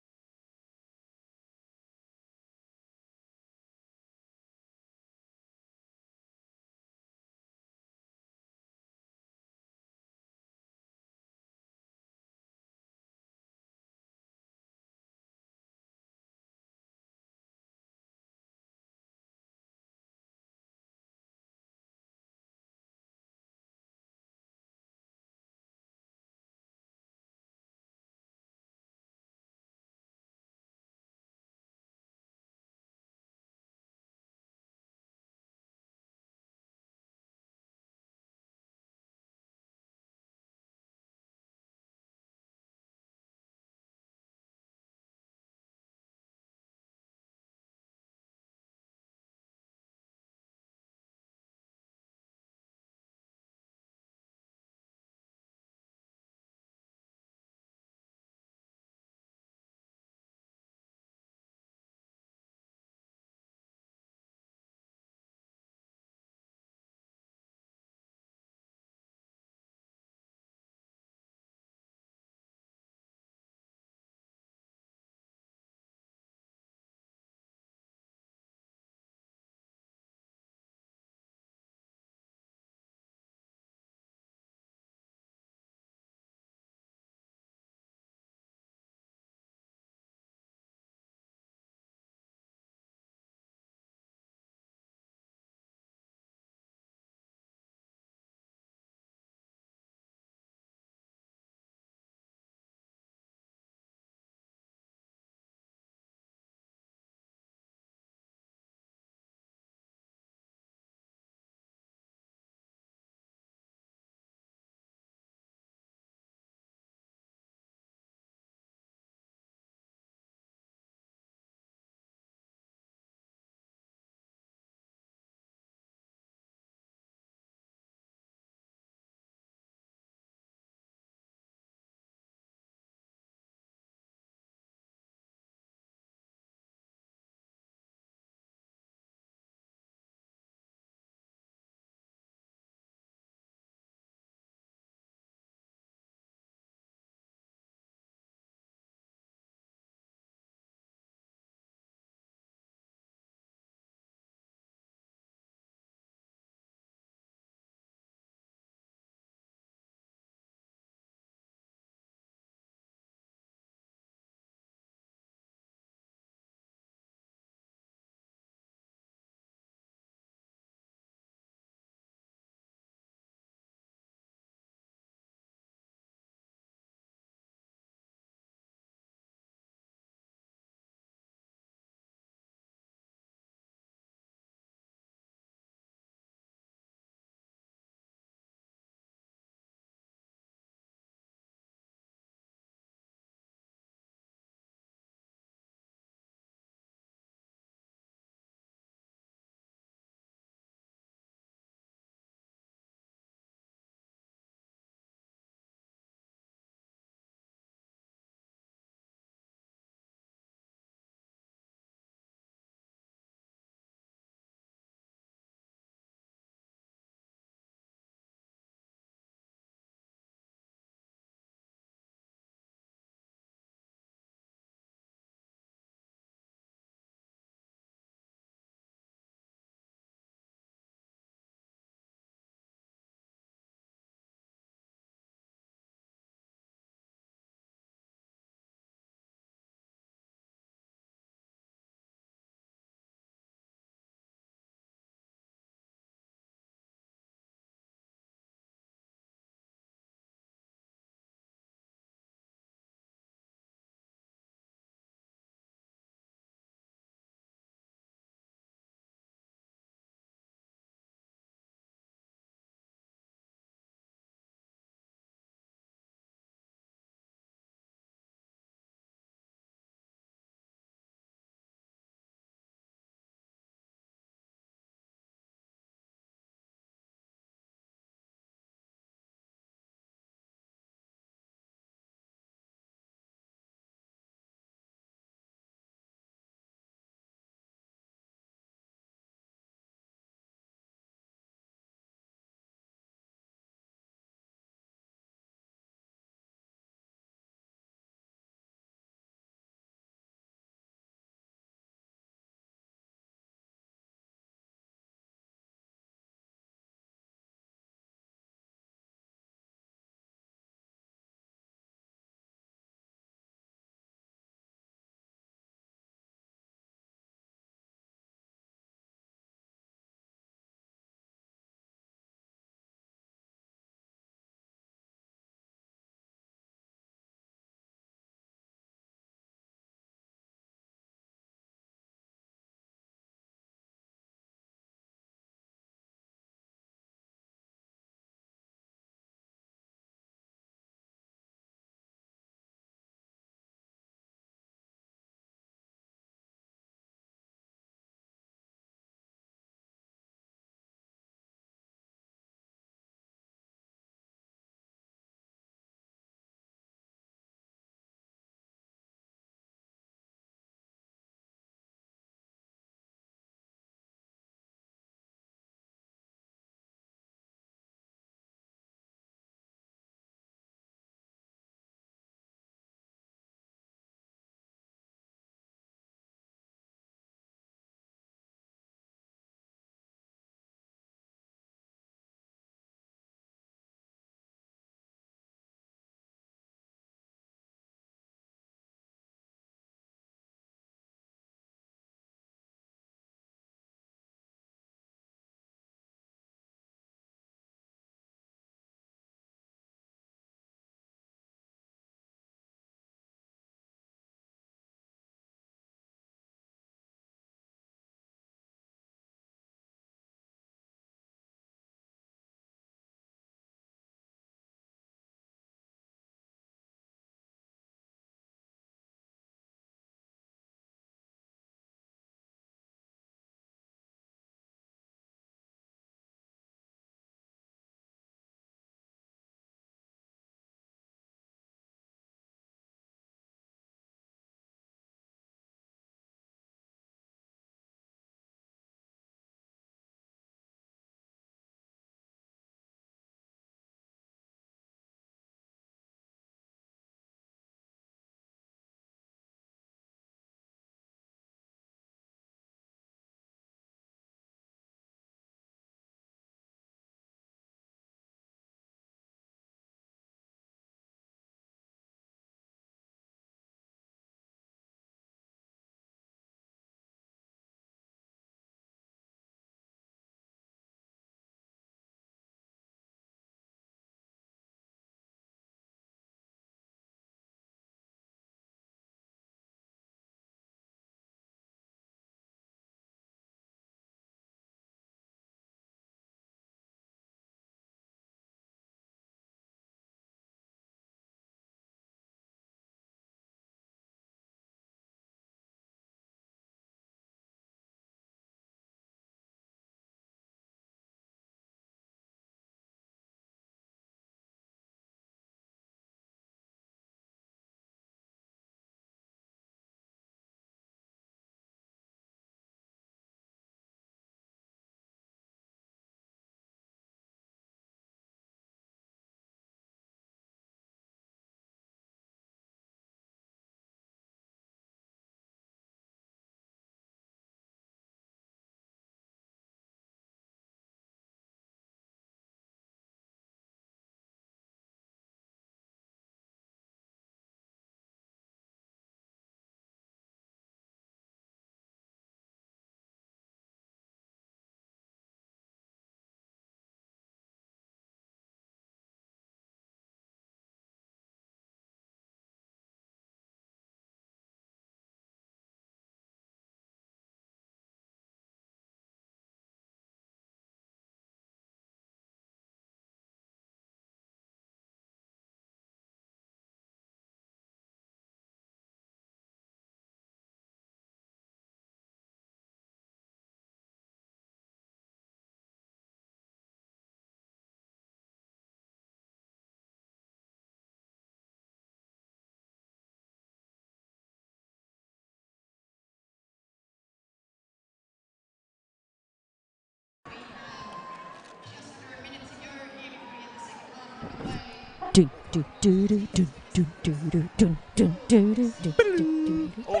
Oh,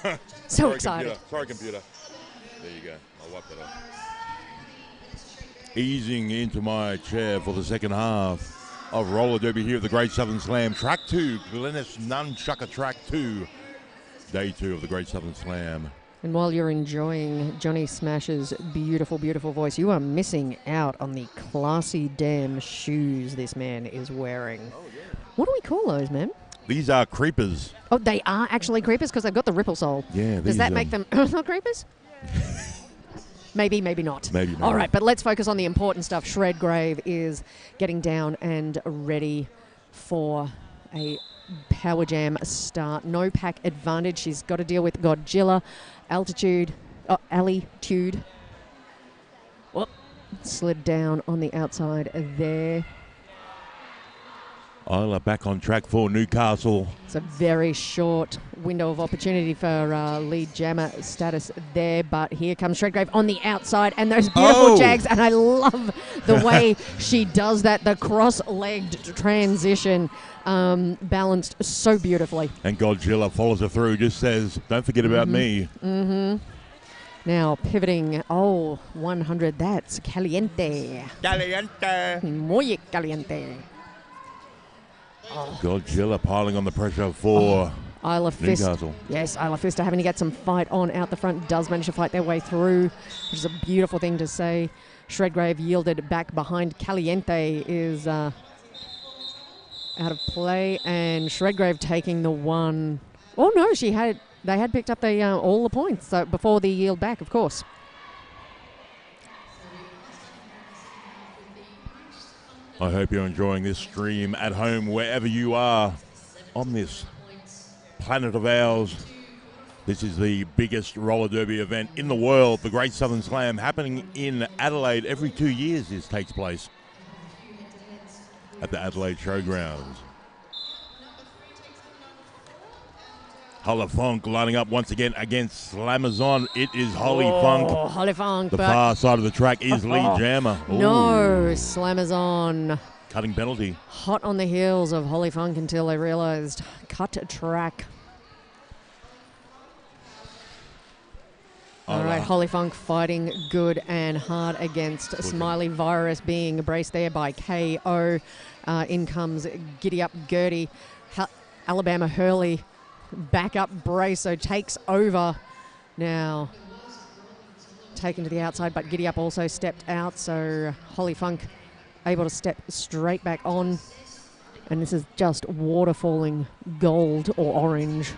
I'm So excited. Sorry, computer. There you go. I'll wipe that off. Easing into my chair for the second half of roller derby here at the Great Southern Slam. Track 2, Glennis Nunchucker Track 2. Day 2 of the Great Southern Slam. And while you're enjoying Johnny Smash's beautiful, beautiful voice, you are missing out on the classy damn shoes this man is wearing. Oh, yeah. What do we call those, man? These are creepers. Oh, they are actually creepers because they've got the ripple sole. Yeah. Does that make them not creepers? Maybe, maybe not. Maybe not. All right, but let's focus on the important stuff. Shredgrave is getting down and ready for a power jam start. No pack advantage. She's got to deal with Godzilla. Altitude. Whoop. Slid down on the outside there. Isla back on track for Newcastle. It's a very short window of opportunity for lead jammer status there, but here comes Shredgrave on the outside and those beautiful jags, and I love the way she does that, the cross-legged transition, balanced so beautifully. And Godzilla follows her through, just says, don't forget about me. Now pivoting, 100, that's Caliente. Caliente. Muy caliente. Godzilla piling on the pressure for Isla Fist. Newcastle. Yes, Isla Fist are having to get some fight on out the front. Does manage to fight their way through, which is a beautiful thing to say. Shredgrave yielded back behind. Caliente is out of play, and Shredgrave taking the one. Oh no, they had picked up the all the points so before the yield back, of course. I hope you're enjoying this stream at home, wherever you are on this planet of ours. This is the biggest roller derby event in the world, the Great Southern Slam, happening in Adelaide. Every 2 years this takes place at the Adelaide Showgrounds. Holly Funk lining up once again against Slamazon. It is Holly Funk. Holly Funk. The far side of the track is lead jammer. No, Slamazon. Cutting penalty. Hot on the heels of Holly Funk until they realised cut track. All right, Holly Funk fighting good and hard against Smiley Virus, being embraced there by KO. In comes Giddy Up Gertie. Alabama Hurley back up brace, so takes over now. Taken to the outside, but Giddy Up also stepped out, so Holly Funk able to step straight back on. And this is just waterfalling gold or orange,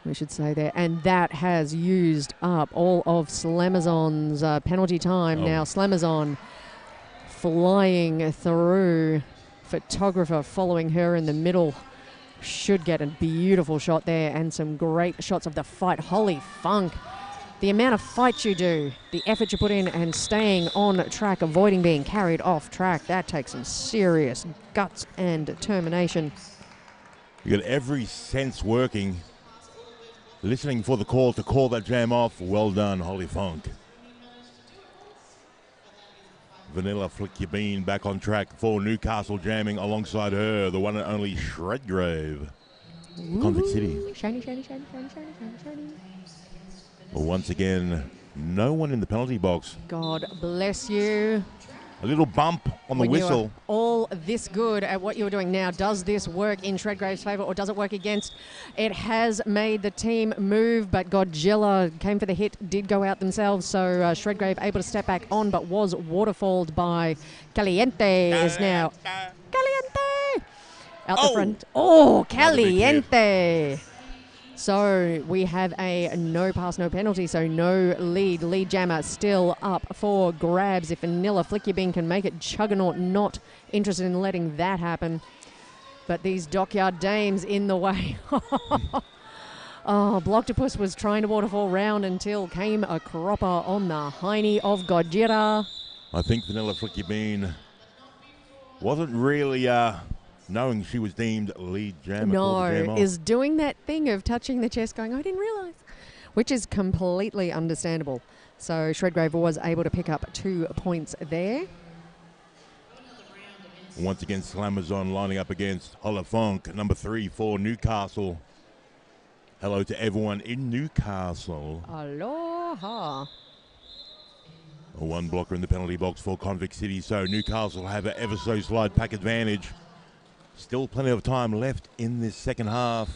we should say there. And that has used up all of Slamazon's penalty time. Now Slamazon flying through. Photographer following her in the middle. Should get a beautiful shot there and some great shots of the fight. Holly Funk, the amount of fight you do, the effort you put in and staying on track, avoiding being carried off track, that takes some serious guts and determination. You got every sense working. Listening for the call to call that jam off. Well done, Holly Funk. Vanilla Flick Your Bean back on track for Newcastle, jamming alongside her, the one and only Shredgrave. Convict City. Shiny, shiny, shiny, shiny, shiny, shiny, shiny. Well, once again, no one in the penalty box. God bless you. A little bump on the whistle. You are all this good at what you're doing now. Does this work in Shredgrave's favour or does it work against? It has made the team move, but Godzilla came for the hit, did go out themselves, so Shredgrave able to step back on, but was waterfalled by Caliente. Is now Caliente out the front. Oh, Caliente. So we have a no pass, no penalty, so no lead. Lead jammer still up for grabs. If Vanilla Flick Your Bean can make it, Juggernaut not interested in letting that happen. But these Dockyard Dames in the way. Blocktopus was trying to waterfall round until came a cropper on the hiney of Gojira. I think Vanilla Flick Your Bean wasn't really knowing she was deemed lead jammer. No, is doing that thing of touching the chest going, I didn't realise, which is completely understandable. So Shredgrave was able to pick up 2 points there. Once again, Slamazon lining up against Holofunk, number 3 for Newcastle. Hello to everyone in Newcastle. Aloha. One blocker in the penalty box for Convict City, so Newcastle have an ever so slight pack advantage. Still plenty of time left in this second half.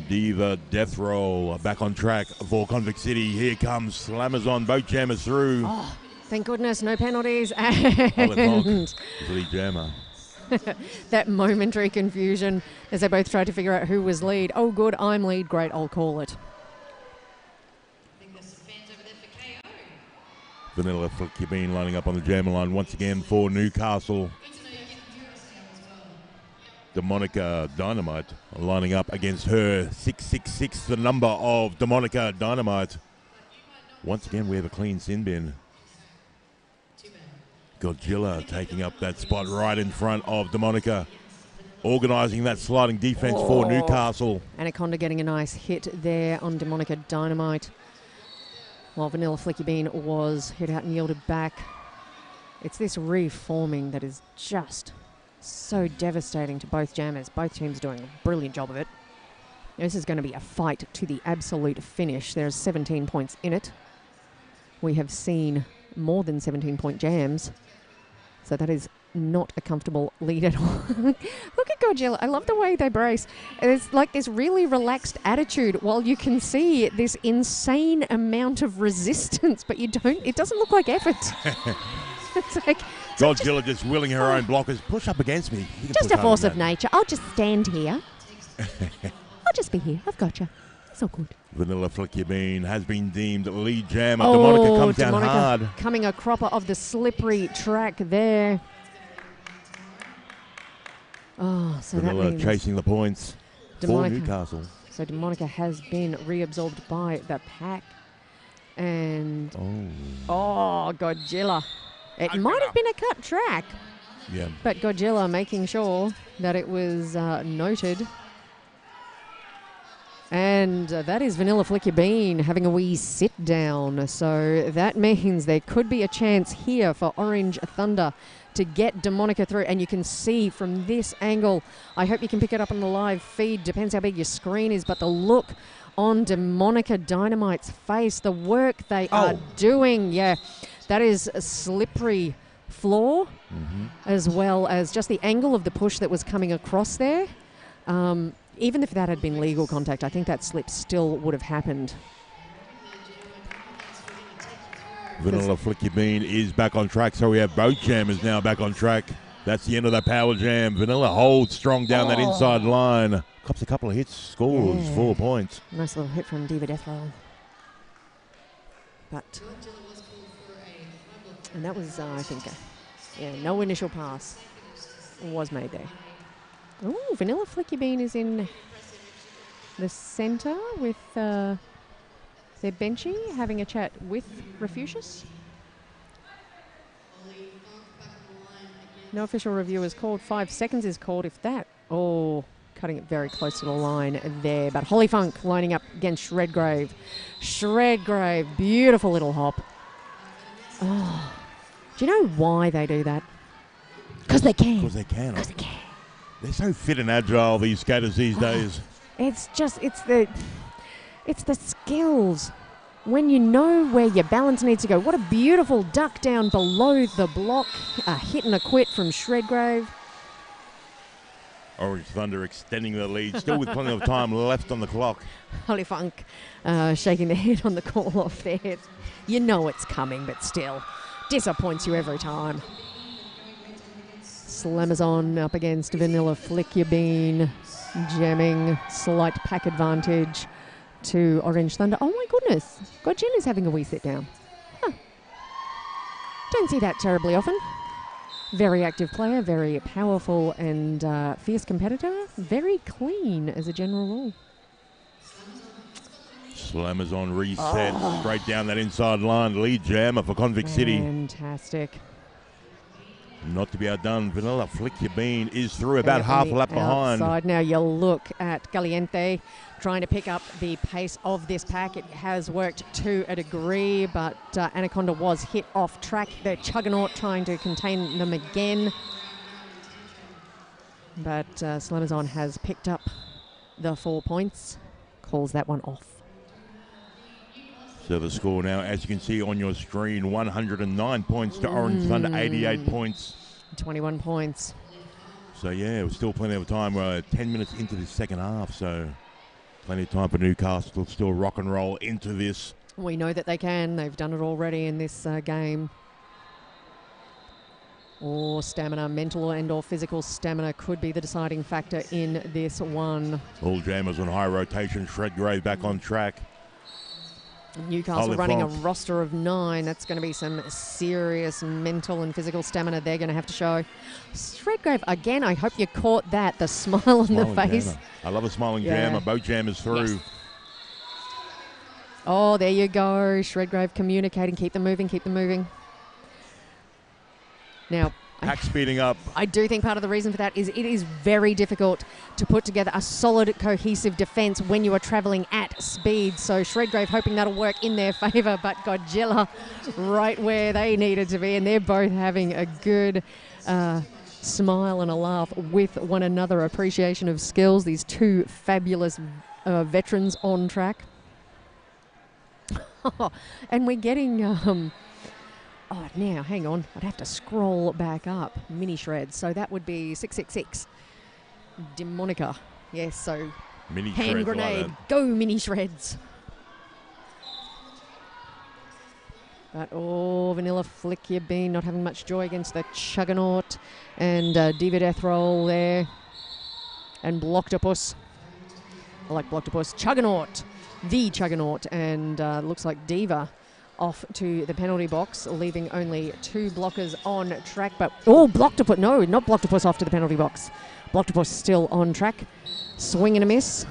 Diva Death Roll back on track for Convict City. Here comes Slamazon, both jammers through. Oh, thank goodness, no penalties. And lead jammer. that momentary confusion as they both tried to figure out who was lead. Oh, good, I'm lead. Great, I'll call it. Vanilla Flickybeen lining up on the jammer line once again for Newcastle. Demonica Dynamite lining up against her. 666, the number of Demonica Dynamite. Once again, we have a clean sin bin. Godzilla taking up that spot right in front of Demonica, organising that sliding defence for Newcastle. Anaconda getting a nice hit there on Demonica Dynamite, while Vanilla Flickybeen was hit out and yielded back. It's this reforming that is just so devastating to both jammers. Both teams doing a brilliant job of it. This is going to be a fight to the absolute finish. There's 17 points in it. We have seen more than 17-point jams, so that is not a comfortable lead at all. Look at Godzilla. I love the way they brace. It's like this really relaxed attitude while you can see this insane amount of resistance, but it doesn't look like effort. It's like Godzilla just willing her own blockers. Push up against me. Just a force of nature. I'll just stand here. I'll just be here. I've got you. It's all good. Vanilla Flickybeen has been deemed lead jammer. Demonica comes down hard. Coming a cropper of the slippery track there. Oh, so Vanilla that means chasing the points for Newcastle. So Demonica has been reabsorbed by the pack. And Godzilla. It might have been a cut track. Yeah. But Godzilla making sure that it was noted. And that is Vanilla Flickybeen having a wee sit down. So that means there could be a chance here for Orange Thunder to get Demonica through. And you can see from this angle, I hope you can pick it up on the live feed, depends how big your screen is, but the look on Demonica Dynamite's face, the work they are doing, that is a slippery floor, as well as just the angle of the push that was coming across there. Even if that had been legal contact, I think that slip still would have happened. Vanilla Flickybeen is back on track, so we have both jammers now back on track. That's the end of that power jam. Vanilla holds strong down that inside line. Cops a couple of hits, scores 4 points. Nice little hit from Diva Death Roll. But, and that was, I think, no initial pass was made there. Oh, Vanilla Flickybeen is in the centre with their benchy, having a chat with Refucius. No official review is called. 5 seconds is called, if that. Oh, cutting it very close to the line there. But Holly Funk lining up against Shredgrave. Shredgrave, beautiful little hop. Oh, do you know why they do that? Because they can. Because they can. Because they can. They're so fit and agile, these skaters these days. It's the skills. When you know where your balance needs to go. What a beautiful duck down below the block. A hit and a quit from Shredgrave. Orange Thunder extending the lead, still with plenty of time left on the clock. Holly Funk shaking their head on the call off there. You know it's coming, but still. Disappoints you every time. Slamazon up against Vanilla Flickybeen, jamming, slight pack advantage to Orange Thunder. Oh my goodness, Godzilla's having a wee sit down. Don't see that terribly often. Very active player, very powerful and fierce competitor. Very clean as a general rule. Slamazon reset, straight down that inside line. Lead jammer for Convict City. Fantastic. Not to be outdone, Vanilla Flick Your Bean is through, about half a lap behind. Outside. Now you look at Caliente trying to pick up the pace of this pack. It has worked to a degree, but Anaconda was hit off track. The Chuggernaut trying to contain them again. But Slamazon has picked up the 4 points, calls that one off. So the score now, as you can see on your screen, 109 points to Orange Thunder, 88 points. 21 points. So yeah, we're still plenty of time. We're 10 minutes into the second half, so plenty of time for Newcastle to still rock and roll into this. We know that they can. They've done it already in this game. Or stamina, mental and or physical stamina could be the deciding factor in this one. All jammers on high rotation. Shredgrave back on track. Newcastle running a roster of 9. That's going to be some serious mental and physical stamina they're going to have to show. Shredgrave, again, I hope you caught that, the smile on the face. Jammer. I love a smiling jammer. Both jammers through. Yes. Oh, there you go. Shredgrave communicating. Keep them moving, keep them moving. Now, pack speeding up. I do think part of the reason for that is it is very difficult to put together a solid, cohesive defence when you are travelling at speed. So Shredgrave hoping that'll work in their favour, but Godzilla right where they needed to be, and they're both having a good smile and a laugh with one another. Appreciation of skills. These two fabulous veterans on track. And we're getting... oh, now, hang on. I'd have to scroll back up. Mini shreds. So that would be 666. Demonica. Yes, so mini hand grenade. Like go mini shreds. But, oh, Vanilla Flick Your Bean not having much joy against the Chuggernaut. And Diva Death Roll there. And Blocktopus. I like Blocktopus. Chuggernaut. The Chuggernaut. And looks like Diva off to the penalty box, leaving only 2 blockers on track. But, oh, Blocktopus. No, not Blocktopus off to the penalty box. Blocktopus still on track. Swing and a miss.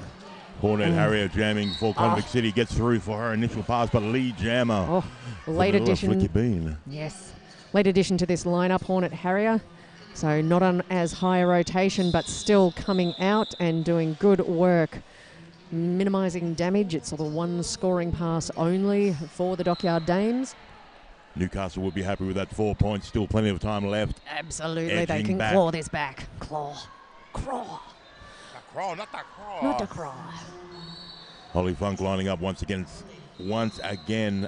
Hornet Harrier jamming for Convict City. Gets through for her initial pass, but lead jammer. Oh, late addition. Flick Your Bean. Yes. Late addition to this lineup, Hornet Harrier. So not on as high a rotation, but still coming out and doing good work. Minimising damage. It's the 1 scoring pass only for the Dockyard Dames. Newcastle would be happy with that 4 points. Still plenty of time left. Absolutely. Edging they can back. claw this back. Claw. Craw. Craw, not that craw. Not the craw. Holly Funk lining up once again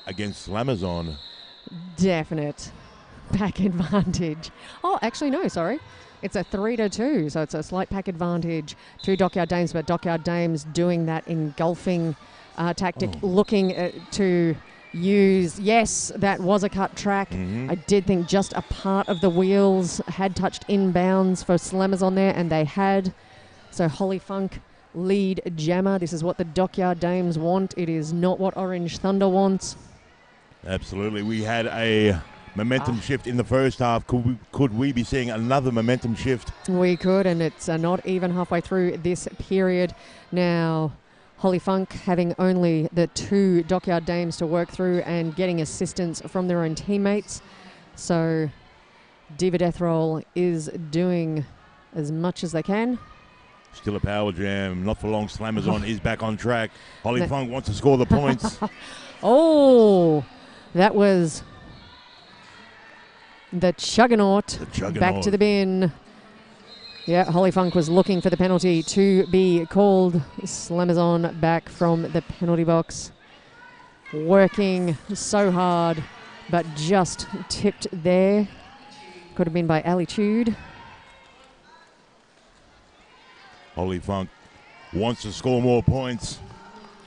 against Slamazon. Definite pack advantage. Oh, actually, no, sorry. It's a 3-2, so it's a slight pack advantage to Dockyard Dames, but Dockyard Dames doing that engulfing tactic, looking to use, yes, that was a cut track. I did think just a part of the wheels had touched inbounds for Slamazon there, and they had. So Holly Funk, lead jammer. This is what the Dockyard Dames want. It is not what Orange Thunder wants. Absolutely. We had a momentum shift in the first half. Could we be seeing another momentum shift? We could, and it's not even halfway through this period. Now, Holly Funk having only the 2 Dockyard Dames to work through and getting assistance from their own teammates. So Diva Death Roll is doing as much as they can. Still a power jam. Not for long. Slamazon is back on track. Holly Funk wants to score the points. Oh, that was the Chuggernaut. Back to the bin. Yeah, Holly Funk was looking for the penalty to be called. Slamazon back from the penalty box. Working so hard, but just tipped there. Could have been by Alitude. Holly Funk wants to score more points.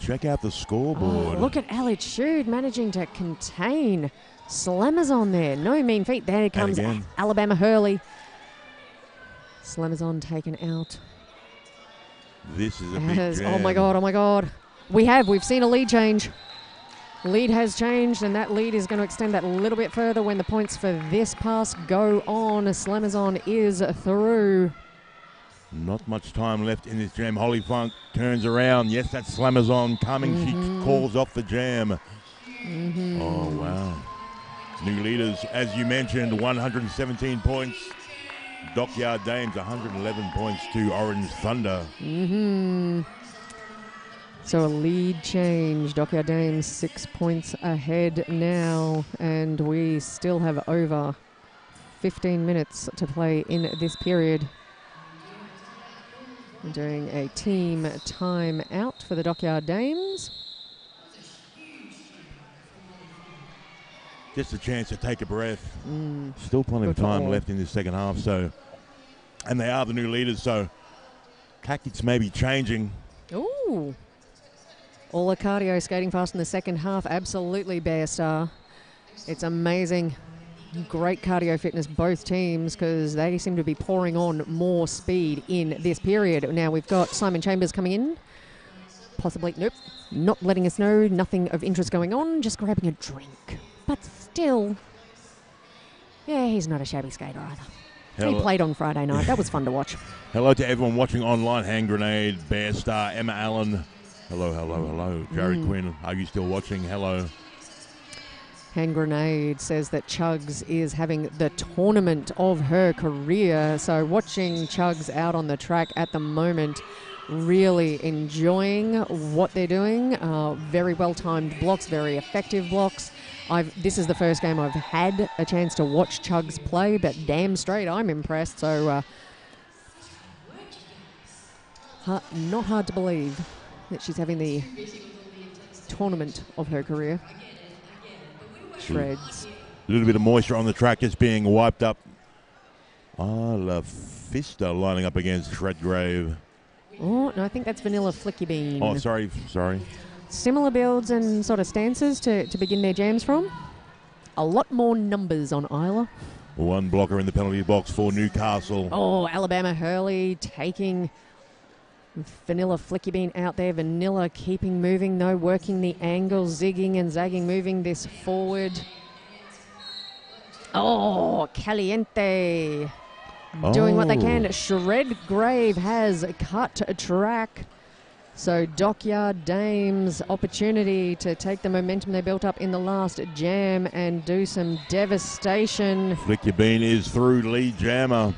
Check out the scoreboard. Oh, look at Alitude managing to contain Slamazon there. No mean feat. There comes Alabama Hurley. Slamazon taken out. This is a big jam. Oh my God, oh my God. We've seen a lead change. Lead has changed, and that lead is going to extend that a little bit further when the points for this pass go on. Slamazon is through. Not much time left in this jam. Holly Funk turns around. Yes, that's Slamazon coming. She calls off the jam. Oh, wow. New leaders, as you mentioned, 117 points. Dockyard Dames, 111 points to Orange Thunder. So a lead change. Dockyard Dames 6 points ahead now, and we still have over 15 minutes to play in this period. We're doing a team time out for the Dockyard Dames. Just a chance to take a breath. Still plenty of time left in the second half, so, and they are the new leaders, so tactics may be changing. Ooh. All the cardio skating fast in the second half. Absolutely, Bear Star. It's amazing. Great cardio fitness, both teams, because they seem to be pouring on more speed in this period. Now we've got Simon Chambers coming in. Possibly, nope, not letting us know. Nothing of interest going on, just grabbing a drink. But still, yeah, he's not a shabby skater either. He played on Friday night. That was fun to watch. Hello to everyone watching online. Hand Grenade, Bear Star, Emma Allen. Hello, hello, hello. Jerry Quinn, are you still watching? Hello. Hand Grenade says that Chugs is having the tournament of her career. So watching Chugs out on the track at the moment, really enjoying what they're doing. Very well-timed blocks, very effective blocks. This is the first game I've had a chance to watch Chugs play, but damn straight I'm impressed. So not hard to believe that she's having the tournament of her career. Shreds. A little bit of moisture on the track just being wiped up. La Fista lining up against Shredgrave. Oh, no, I think that's Vanilla Flicky Bean. Oh, sorry. Similar builds and sort of stances to begin their jams from. A lot more numbers on Isla. One blocker in the penalty box for Newcastle. Oh, Alabama Hurley taking Vanilla Flicky Bean out there. Vanilla keeping moving, though, working the angle, zigging and zagging, moving this forward. Oh, Caliente doing what they can. Shredgrave has cut a track. So Dockyard Dames opportunity to take the momentum they built up in the last jam and do some devastation. Flicky Bean is through lead jammer.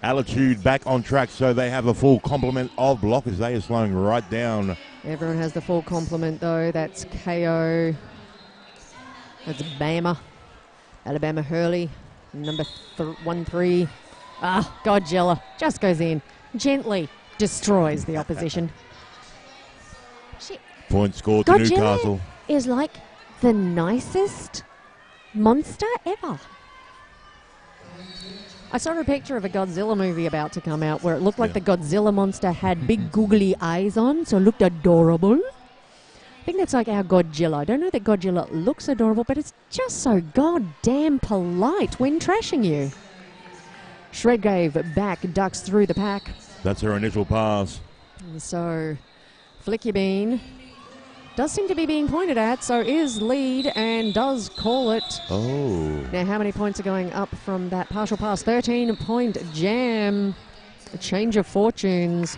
Altitude back on track, so they have a full complement of blockers. They are slowing right down. Everyone has the full complement, though. That's KO. That's Bama. Alabama Hurley. Number 1-3. Godzilla just goes in. Gently destroys the opposition. Shit. Point scored to Godzilla Newcastle. Is like the nicest monster ever. I saw a picture of a Godzilla movie about to come out where it looked like the Godzilla monster had big googly eyes on, so it looked adorable. I think that's like our Godzilla. I don't know that Godzilla looks adorable, but it's just so goddamn polite when trashing you. Shredgrave back, ducks through the pack. That's her initial pass. So Flicky Bean does seem to be being pointed at, so is lead and does call it. Oh. Now, how many points are going up from that partial pass? 13-point jam. A change of fortunes.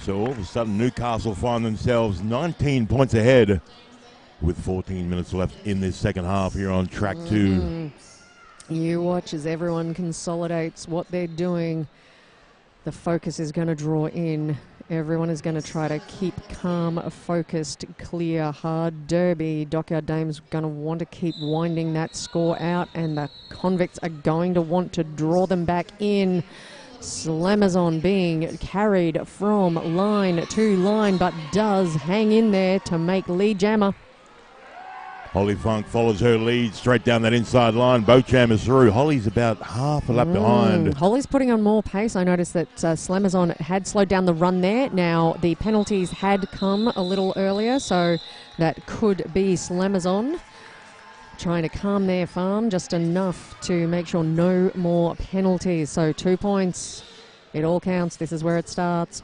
So all of a sudden, Newcastle find themselves 19 points ahead with 14 minutes left in this second half here on track 2. You watch as everyone consolidates what they're doing. The focus is going to draw in. Everyone is going to try to keep calm, focused, clear, hard derby. Dockyard Dames going to want to keep winding that score out, and the Convicts are going to want to draw them back in. Slamazon being carried from line to line, but does hang in there to make lead jammer. Holly Funk follows her lead straight down that inside line. Both jammers through. Holly's about half a lap behind. Holly's putting on more pace. I noticed that Slamazon had slowed down the run there. Now, the penalties had come a little earlier, so that could be Slamazon trying to calm their farm just enough to make sure no more penalties. So 2 points. It all counts. This is where it starts.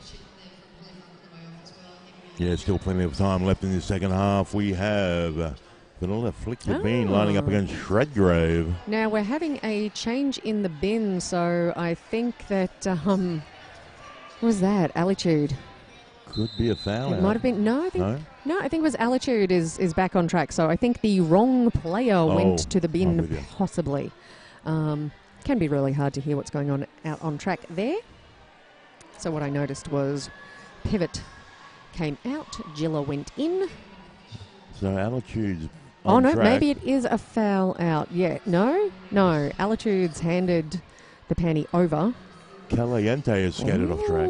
Yeah, still plenty of time left in the second half. We have Vanilla Flicky Bean lining up against Shredgrave. Now we're having a change in the bin, so I think that what was that? Altitude. Could be a foul. It might have been. No, I think it was Altitude is back on track. So I think the wrong player went to the bin, possibly. Can be really hard to hear what's going on out on track there. So what I noticed was Pivot came out, Gilla went in. So Altitude's on track. Maybe it is a foul out. Yeah, no, Altitude's handed the panty over. Caliente is scattered off track.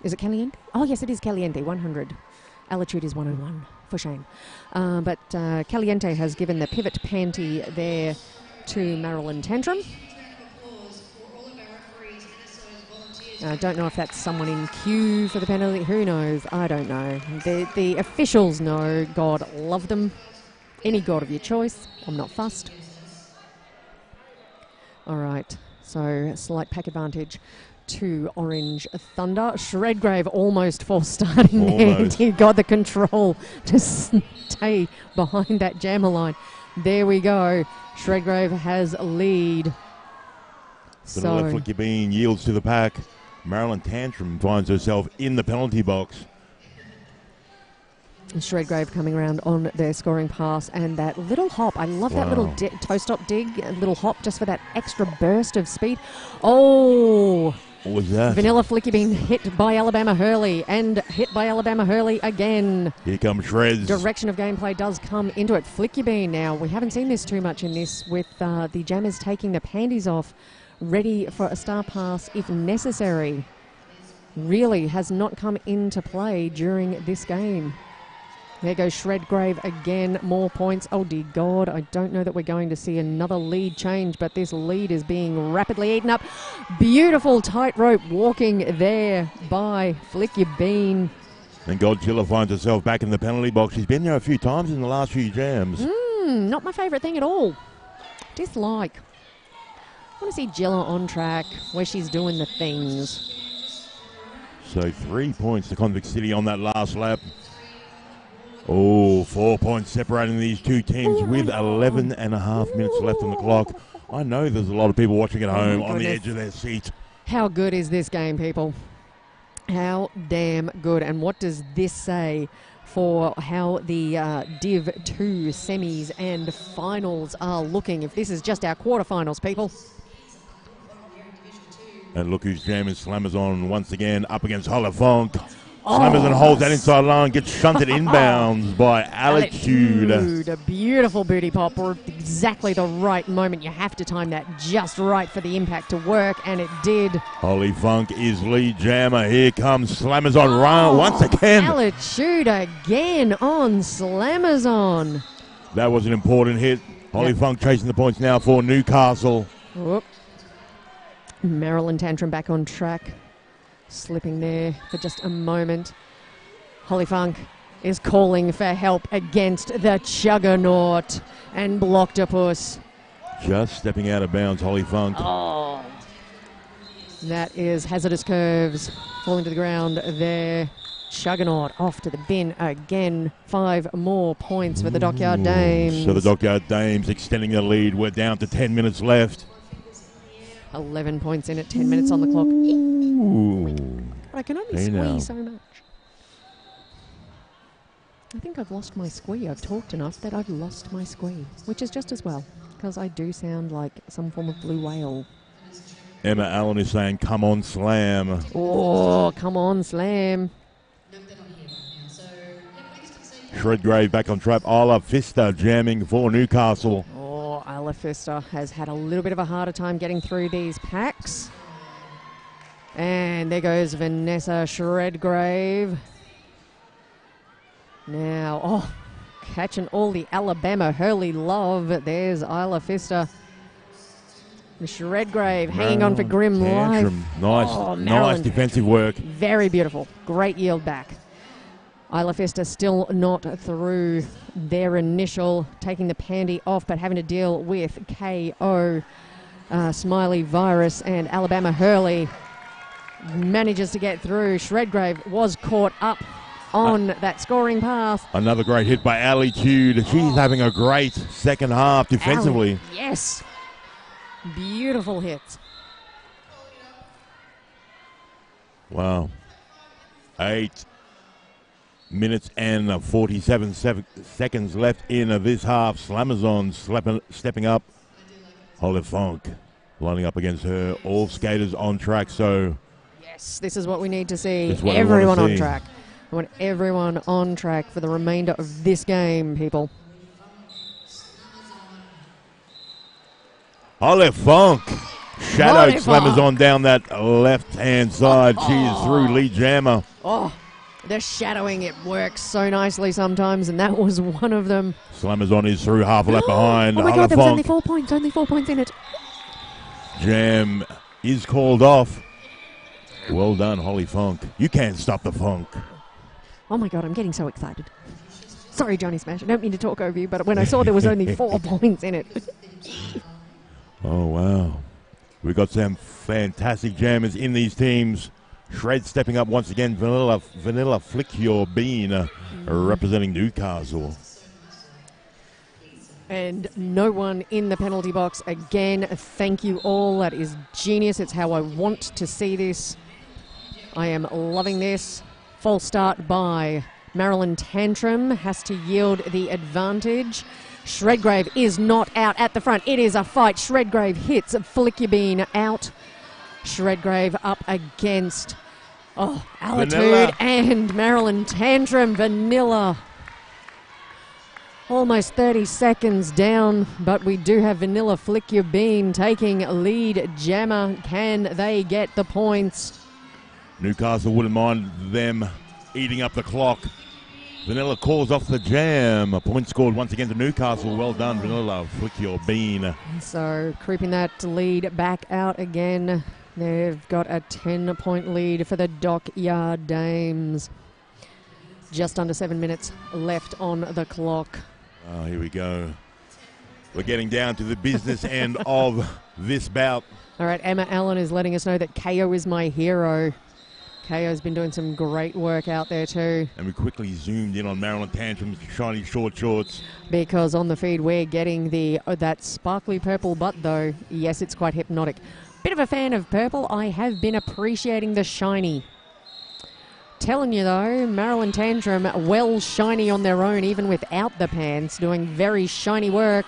Is it Caliente? Oh, yes, it is Caliente, 100. Altitude is 101, for shame. But Caliente has given the Pivot panty there to Marilyn Tantrum. I don't know if that's someone in queue for the penalty. Who knows? I don't know. The officials know. God love them. Any god of your choice. I'm not fussed. All right. So slight pack advantage to Orange Thunder. Shredgrave almost false starting there. Dear God, the control to stay behind that jammer line. There we go. Shredgrave has a lead. So Flicky Bean yields to the pack. Marilyn Tantrum finds herself in the penalty box. Shredgrave coming around on their scoring pass, and that little hop. I love that little toe-stop dig, a little hop just for that extra burst of speed. Oh! What was that? Vanilla Flicky being hit by Alabama Hurley, and hit by Alabama Hurley again. Here comes Shreds. Direction of gameplay does come into it. Flicky Bean now. We haven't seen this too much in this, with the jammers taking the panties off, ready for a star pass if necessary. Really has not come into play during this game. There goes Shredgrave again, more points. Oh dear God, I don't know that we're going to see another lead change, but this lead is being rapidly eaten up. Beautiful tightrope walking there by Flicky Bean. And Godzilla finds herself back in the penalty box. She's been there a few times in the last few jams. Not my favourite thing at all. Dislike. I want to see Gilla on track where she's doing the things. So 3 points to Convict City on that last lap. Oh, 4 points separating these two teams with 11 and a half minutes left on the clock. I know there's a lot of people watching at home on the edge of their seat. How good is this game, people? How damn good. And what does this say for how the Div 2 semis and finals are looking? If this is just our quarterfinals, people. And look who's jamming. Slammers on once again up against Holofunk. Slammers and holds that inside line, gets shunted inbounds by Altitude. A beautiful booty pop, or exactly the right moment. You have to time that just right for the impact to work, and it did. Holofunk is lead jammer. Here comes Slammers on run once again. Altitude again on Slammers on. That was an important hit. Holofunk chasing the points now for Newcastle. Whoop. Marilyn Tantrum back on track. Slipping there for just a moment. Hollyfunk is calling for help against the Chuggernaut and Blocktopus. Just stepping out of bounds, Hollyfunk. Oh. That is Hazardous Curves falling to the ground there. Chuggernaut off to the bin again. 5 more points for the Dockyard Dames. So the Dockyard Dames extending the lead. We're down to 10 minutes left. 11 points in at 10 minutes on the clock. Ooh. But I can only squee so much. I think I've lost my squee. I've talked enough that I've lost my squee, which is just as well, because I do sound like some form of blue whale. Emma Allen is saying, come on, Slam. Oh, come on, Slam. Shredgrave back on trap. Isla Fista jamming for Newcastle. Oh, Isla Fista has had a little bit of a harder time getting through these packs. And there goes Vanessa Shredgrave. Now, catching all the Alabama Hurley love. There's Isla Fista. Shredgrave hanging on for grim life. Nice, nice defensive work. Very beautiful. Great yield back. Isla Fista still not through their initial, taking the panty off, but having to deal with KO, Smiley Virus, and Alabama Hurley. Manages to get through. Shredgrave was caught up on that scoring path. Another great hit by Altitude. She's having a great second half defensively. Yes. Beautiful hits. Wow. 8 minutes and 47 seconds left in this half. Slamazon stepping up. Holy Funk lining up against her. All skaters on track, so... Yes, this is what we need to see. This is what we Everyone wanna on see. track. I want everyone on track for the remainder of this game, people. Holy Funk. Shadowed Holy Funk. Slamazon down that left-hand side. She is through lead jammer. Oh, the shadowing, it works so nicely sometimes, and that was one of them. Slamazon is through, half a lap behind. Oh my Holy God, there was only Funk. 4 points, only 4 points in it. Jam is called off. Well done, Holy Funk. You can't stop the funk. Oh my God, I'm getting so excited. Sorry, Johnny Smash, I don't mean to talk over you, but when I saw there was only 4 points in it. Oh, wow. We've got some fantastic jammers in these teams. Shred stepping up once again. Vanilla Flick Your Bean representing Newcastle. And no one in the penalty box. Again, thank you all. That is genius. It's how I want to see this. I am loving this. False start by Marilyn Tantrum. Has to yield the advantage. Shredgrave is not out at the front. It is a fight. Shredgrave hits Flick Your Bean out. Shredgrave up against Altitude Vanilla. and Marilyn Tantrum. Vanilla. Almost 30 seconds down, but we do have Vanilla Flick Your Bean taking lead jammer. Can they get the points? Newcastle wouldn't mind them eating up the clock. Vanilla calls off the jam. A point scored once again to Newcastle. Well done, Vanilla. Flick Your Bean. So creeping that lead back out again. They've got a 10-point lead for the Dockyard Dames. Just under 7 minutes left on the clock. Oh, here we go. We're getting down to the business end of this bout. All right, Emma Allen is letting us know that KO is my hero. KO's been doing some great work out there too. And we quickly zoomed in on Marilyn Tantrum's shiny short shorts. Because on the feed we're getting the that sparkly purple butt though. Yes, it's quite hypnotic. Bit of a fan of purple. I have been appreciating the shiny. Telling you though, Marilyn Tantrum well shiny on their own even without the pants. Doing very shiny work.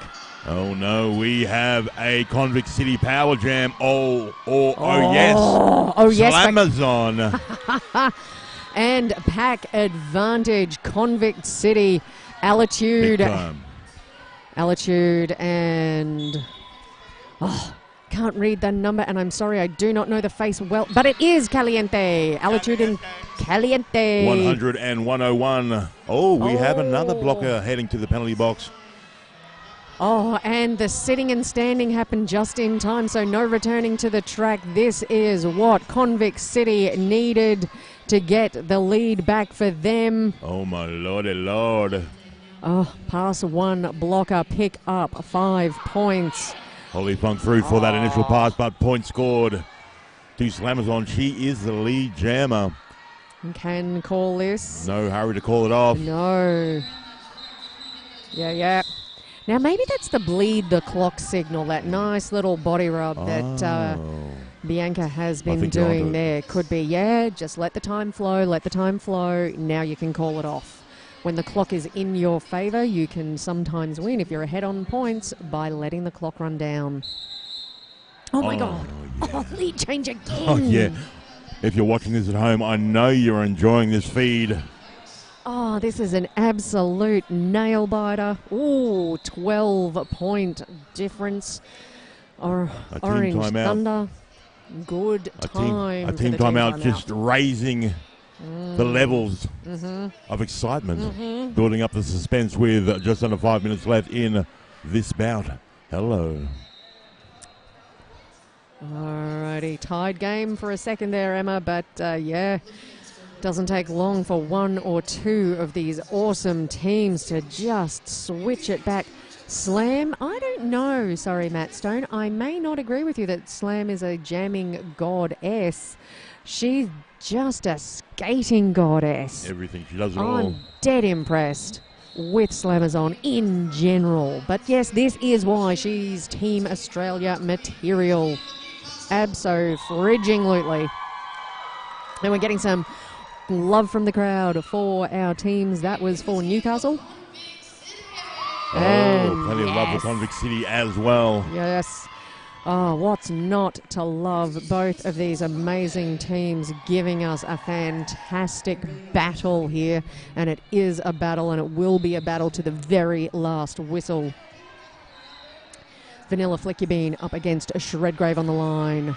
Oh no, we have a Convict City Power Jam. Oh yes. Oh yes. Slamazon. And pack advantage. Convict City. Altitude. Big time. Altitude and... can't read the number, and I'm sorry, I do not know the face well, but it is Caliente. Altitude and Caliente. 100 and 101. Oh, we have another blocker heading to the penalty box. Oh, and the sitting and standing happened just in time, so no returning to the track. This is what Convict City needed to get the lead back for them. Oh, my lordy lord. Oh, pass one blocker, pick up 5 points. Holy Funk through for that initial pass, but point scored to Slamazon. She is the lead jammer. Can call this. No hurry to call it off. No. Yeah. Now, maybe that's the bleed the clock signal, that nice little body rub that Bianca has been doing there. Could be, just let the time flow, Now you can call it off. When the clock is in your favour, you can sometimes win if you're ahead on points by letting the clock run down. Oh, my God. Yeah. Oh, lead change again. Oh, yeah. If you're watching this at home, I know you're enjoying this feed. Oh, this is an absolute nail-biter. Ooh, 12-point difference. Orange Thunder. Good time. A team timeout just raising the levels of excitement. Building up the suspense with just under 5 minutes left in this bout. Hello. Alrighty, tied game for a second there, Emma, but doesn't take long for one or two of these awesome teams to just switch it back. Slam, I don't know, sorry Matt Stone, I may not agree with you that Slam is a jamming goddess. She's just a skating goddess. Everything, she does it all. I'm dead impressed with Slamazon in general. But yes, this is why she's Team Australia material. Abso-frigging-lutely. And we're getting some love from the crowd for our teams. That was for Newcastle. Oh, plenty of love for Convict City as well. Yes. Oh, what's not to love? Both of these amazing teams giving us a fantastic battle here. And it is a battle, and it will be a battle to the very last whistle. Vanilla Flick Your Bean up against Shredgrave on the line.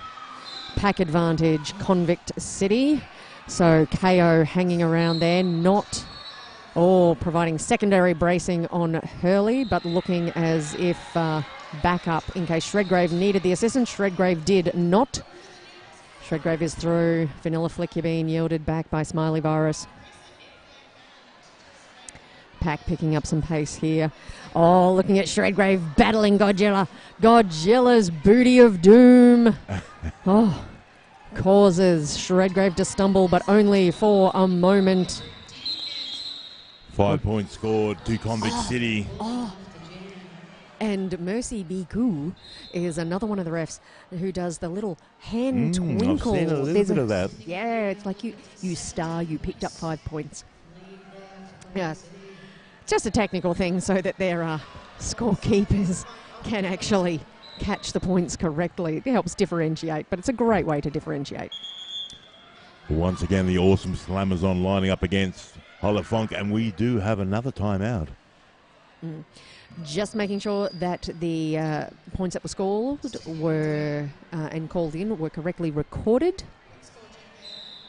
Pack advantage, Convict City. So KO hanging around there, not providing secondary bracing on Hurley, but looking as if back up in case Shredgrave needed the assistance. Shredgrave did not. Shredgrave is through. Vanilla Flick Your Bean yielded back by Smiley Virus. Pack picking up some pace here. Oh, looking at Shredgrave battling Godzilla. Godzilla's Booty of Doom. Causes Shredgrave to stumble, but only for a moment. 5 points scored to Convict City. And Mercy Biku is another one of the refs who does the little hand twinkle. I've seen a little bit of that. Yeah, it's like you star, you picked up 5 points. Yeah, just a technical thing so that their scorekeepers can actually catch the points correctly. It helps differentiate, but it's a great way to differentiate. Once again, the awesome Slammers on lining up against Holofunk, and we do have another timeout. Just making sure that the points that were scored were and called in were correctly recorded,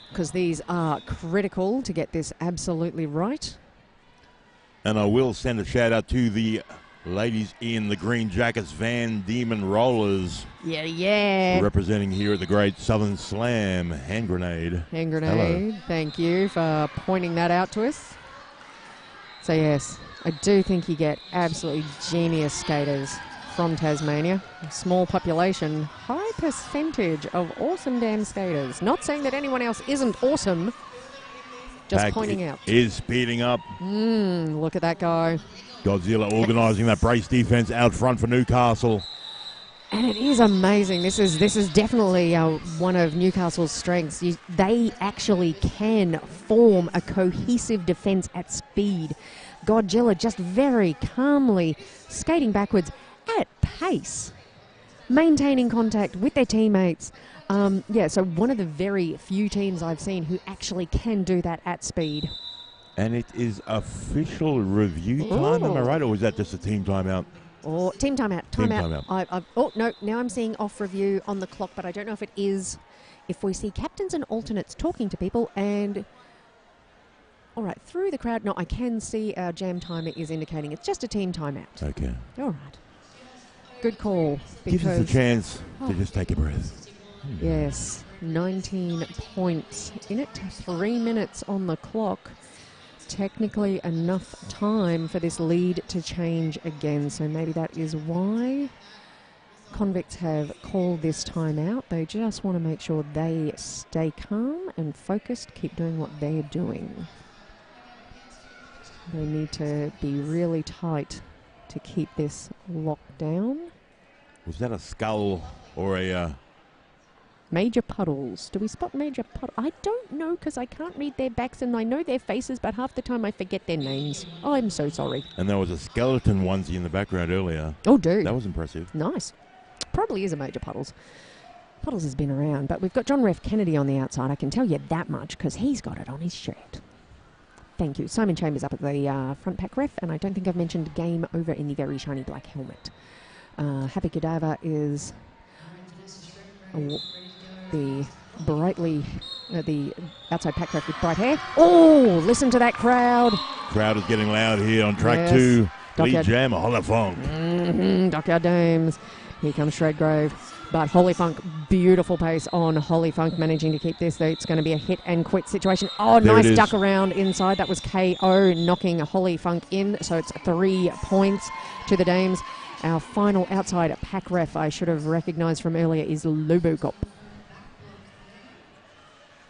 because these are critical to get this absolutely right. And I will send a shout out to the ladies in the green jackets, Van Diemen Rollers. Yeah. Representing here at the Great Southern Slam. Hand grenade. Hand grenade. Hello. Thank you for pointing that out to us. So yes, I do think you get absolutely genius skaters from Tasmania. A small population, high percentage of awesome damn skaters. Not saying that anyone else isn't awesome, just Pack pointing out. Is speeding up. Look at that guy. Godzilla organising that brace defence out front for Newcastle. And it is amazing. This is definitely one of Newcastle's strengths. They actually can form a cohesive defence at speed. Godzilla just very calmly skating backwards at pace, maintaining contact with their teammates. So one of the very few teams I've seen who actually can do that at speed. And it is official review time, am I right? Or is that just a team timeout? Team timeout. Team timeout. No, now I'm seeing off review on the clock, but I don't know if it is. If we see captains and alternates talking to people and... All right, through the crowd. No, I can see our jam timer is indicating it's just a team timeout. Okay. All right. Good call. Gives us a chance to just take a breath. Yes, 19 points in it. 3 minutes on the clock. Technically enough time for this lead to change again. So maybe that is why Convicts have called this time out. They just want to make sure they stay calm and focused, keep doing what they're doing. They need to be really tight to keep this locked down. Was that a skull or a... Major Puddles. Do we spot Major Puddles? I don't know, because I can't read their backs and I know their faces, but half the time I forget their names. Oh, I'm so sorry. And there was a skeleton onesie in the background earlier. Oh, dude. That was impressive. Nice. Probably is a Major Puddles. Puddles has been around, but we've got John Ref Kennedy on the outside. I can tell you that much, because he's got it on his shirt. Thank you. Simon Chambers up at the front pack ref, and I don't think I've mentioned game over in the very shiny black helmet. Happy Cadaver is... the outside pack ref with bright hair. Oh, listen to that crowd. Crowd is getting loud here on track 2. Lead jam, Holofunk. Dockyard Dames. Here comes Shredgrave. But Holofunk, beautiful pace on Holofunk, managing to keep this. It's going to be a hit and quit situation. Oh, there nice duck around inside. That was KO, knocking Holofunk in. So it's 3 points to the Dames. Our final outside pack ref I should have recognised from earlier is Lobocop.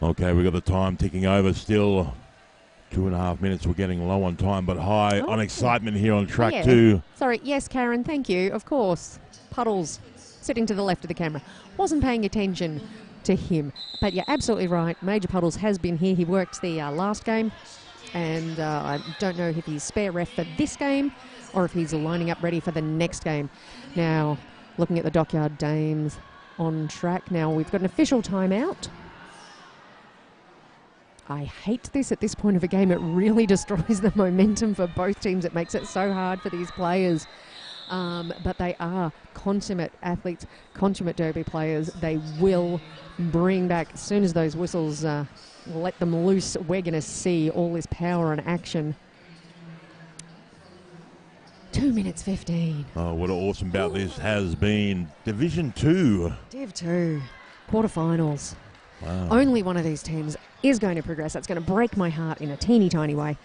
Okay, we've got the time ticking over still. 2.5 minutes. We're getting low on time, but high on excitement here on track 2. Sorry, yes, Karen, thank you. Of course. Puddles, sitting to the left of the camera. Wasn't paying attention. to him. But you're absolutely right. Major Puddles has been here. He worked the last game, and I don't know if he's spare ref for this game or if he's lining up ready for the next game. Now, looking at the Dockyard Dames on track. Now, we've got an official timeout. I hate this at this point of a game. It really destroys the momentum for both teams. It makes it so hard for these players. But they are consummate athletes, consummate derby players. They will bring back, as soon as those whistles let them loose, we're going to see all this power and action. 2 minutes 15. Oh, what awesome bout this has been. Division 2. Div 2, quarterfinals. Wow. Only one of these teams is going to progress. That's going to break my heart in a teeny tiny way.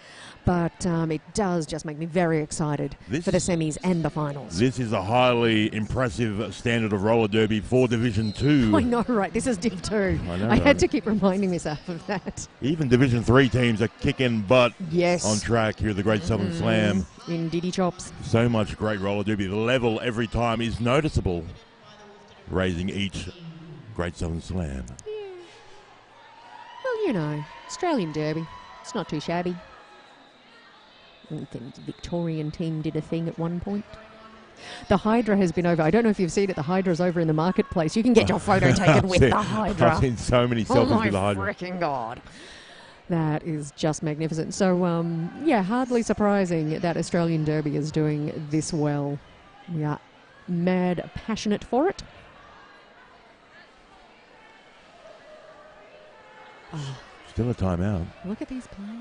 But it does just make me very excited for the semis and the finals. This is a highly impressive standard of roller derby for Division 2. I know, right? This is Div 2. I know. I had to keep reminding myself of that. Even Division 3 teams are kicking butt on track here at the Great Southern Slam. In Diddy Chops. So much great roller derby. The level every time is noticeable, raising each Great Southern Slam. Yeah. Well, you know, Australian Derby. It's not too shabby. I think the Victorian team did a thing at one point. The Hydra has been over. I don't know if you've seen it. The Hydra's over in the marketplace. You can get your photo taken with the Hydra. I've seen so many selfies with the Hydra. Oh my freaking God. That is just magnificent. So, yeah, hardly surprising that Australian Derby is doing this well. We are mad passionate for it. Oh. Still a timeout. Look at these players.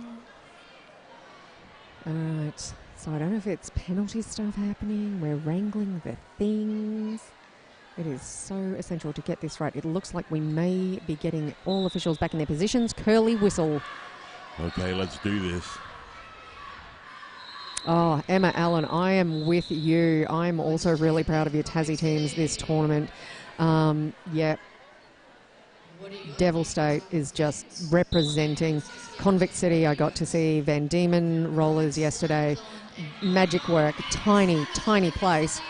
Alright, so I don't know if it's penalty stuff happening. We're wrangling the things. It is so essential to get this right. It looks like we may be getting all officials back in their positions. Curly whistle. Okay, let's do this. Oh, Emma Allen, I am with you. I'm also really proud of your Tassie teams this tournament. Yeah. Devil State is just representing Convict City. I got to see Van Diemen rollers yesterday. Magic work, tiny, tiny place.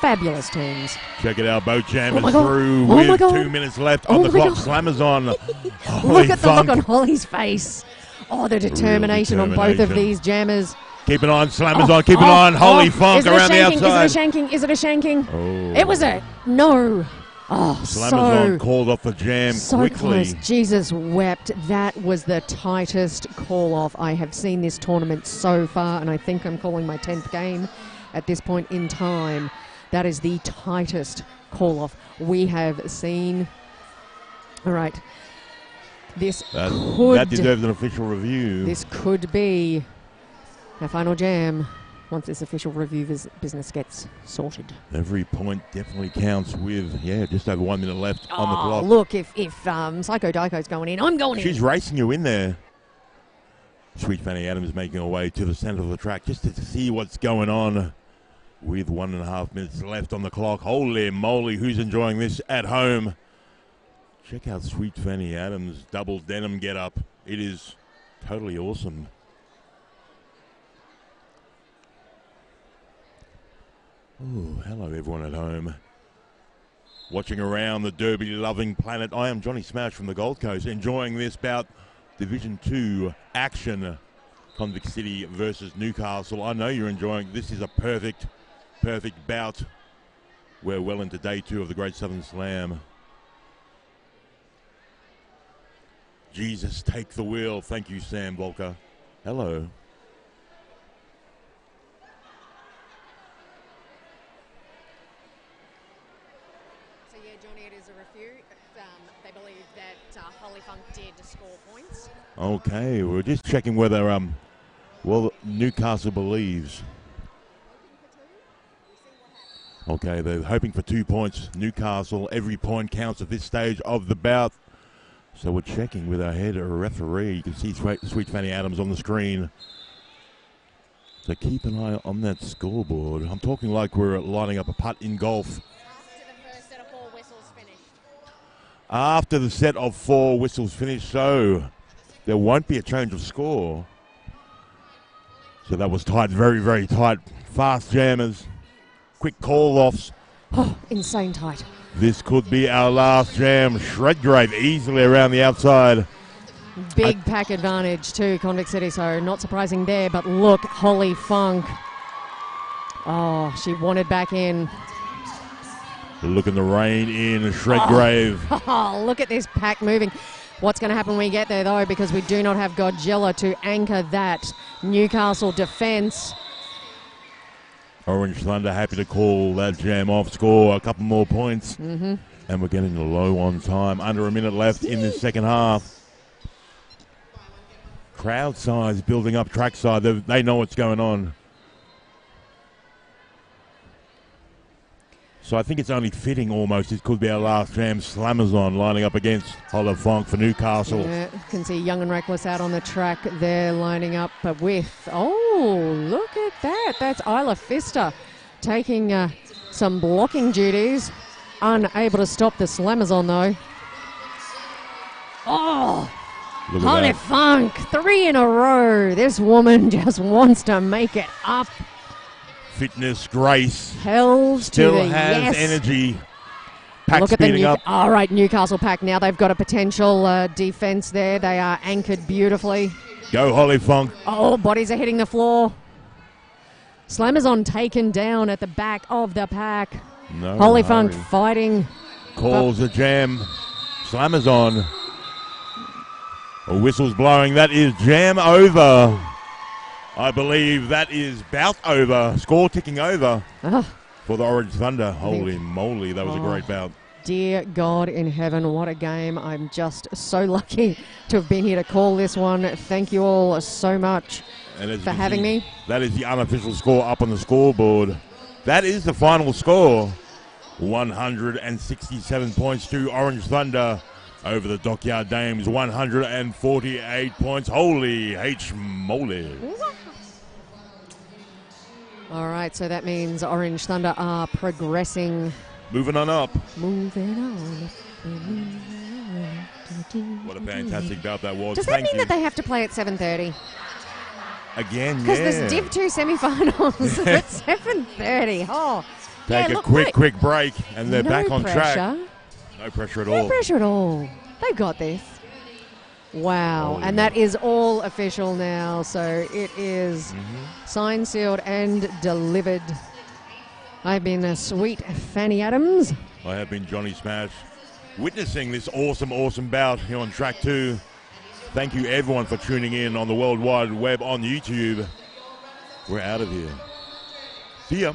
Fabulous teams. Check it out, boat jammers through with 2 minutes left on the clock. Slammers on. Look at the look on Holly's face. Oh, the determination on both of these jammers. Keep an eye on Slammers on. Keep an eye on Holly Funk around the outside. Is it a shanking? Is it a shanking? Oh. It was a no. Oh, Slammers on called off the jam quickly. Close. Jesus wept. That was the tightest call-off I have seen this tournament so far, and I think I'm calling my 10th game at this point in time. That is the tightest call-off we have seen. All right. That deserves an official review. This could be our final jam once this official review business gets sorted. Every point definitely counts with, just over 1 minute left on the clock. Look, if Psycho Dyko's going in, I'm going in. She's racing you in there. Sweet Fanny Adams making her way to the centre of the track just to see what's going on with 1.5 minutes left on the clock. Holy moly, who's enjoying this at home? Check out Sweet Fanny Adams' double denim get up. It is totally awesome. Oh, hello everyone at home. Watching around the derby-loving planet, I am Johnny Smash from the Gold Coast, enjoying this bout, Division 2 action, Convict City versus Newcastle. I know you're enjoying. This is a perfect bout. We're well into day 2 of the Great Southern Slam. Jesus, take the wheel. Thank you, Sam Volker. Hello. They believe that Holly Funk did score points. Okay, we're just checking whether, Newcastle believes. Okay, they're hoping for 2 points. Newcastle, every point counts at this stage of the bout. So we're checking with our head referee. You can see Sweet Fanny Adams on the screen. So keep an eye on that scoreboard. I'm talking like we're lining up a putt in golf. After the set of 4 whistles finished, so there won't be a change of score. So that was tight, very, very tight. Fast jammers, quick call-offs. Oh, insane tight. This could be our last jam. Shredgrave easily around the outside. Big pack advantage to Convict City, so not surprising there. But look, Holly Funk. Oh, she wanted back in. Looking to rein in Shredgrave. Oh, look at this pack moving. What's going to happen when we get there, though, because we do not have Godzilla to anchor that Newcastle defence. Orange Thunder happy to call that jam off, score a couple more points. Mm-hmm. And we're getting low on time. Under a minute left in the second half. Crowd size building up trackside. They know what's going on. So I think it's only fitting almost. It could be our last jam. Slamazon lining up against Hollow Funk for Newcastle. Yeah, you can see Young and Reckless out on the track there lining up with, oh, look at that. That's Isla Fista taking some blocking duties. Unable to stop the Slamazon, though. Oh, Holly Funk, 3 in a row. This woman just wants to make it up. Fitness, grace. Hells still to the has yes. energy. Pack Look at speeding up. All right, Newcastle pack now. They've got a potential defence there. They are anchored beautifully. Go Holly Funk. Oh, bodies are hitting the floor. Slamazon taken down at the back of the pack. No Holly hurry. Funk fighting. Calls a jam. Slamazon. A whistle's blowing. That is jam over. I believe that is bout over. Score ticking over for the Orange Thunder. Holy moly, that was a great bout. Dear God in heaven, what a game. I'm just so lucky to have been here to call this one. Thank you all so much for having me. That is the unofficial score up on the scoreboard. That is the final score. 167 points to Orange Thunder over the Dockyard Dames. 148 points. Holy H-moly. All right, so that means Orange Thunder are progressing. Moving on up. Moving on. What a fantastic bout that was. Does that mean that they have to play at 7:30? Again, yeah. Because there's Div 2 semi-finals at 7:30. Oh, Take a quick break, and they're back on track. No pressure at all. No pressure at all. They've got this. Wow, and that is all official now. So it is signed, sealed, and delivered. I've been sweet Fanny Adams. I have been Johnny Smash, witnessing this awesome bout here on track 2. Thank you everyone for tuning in on the World Wide Web on YouTube. We're out of here. See ya.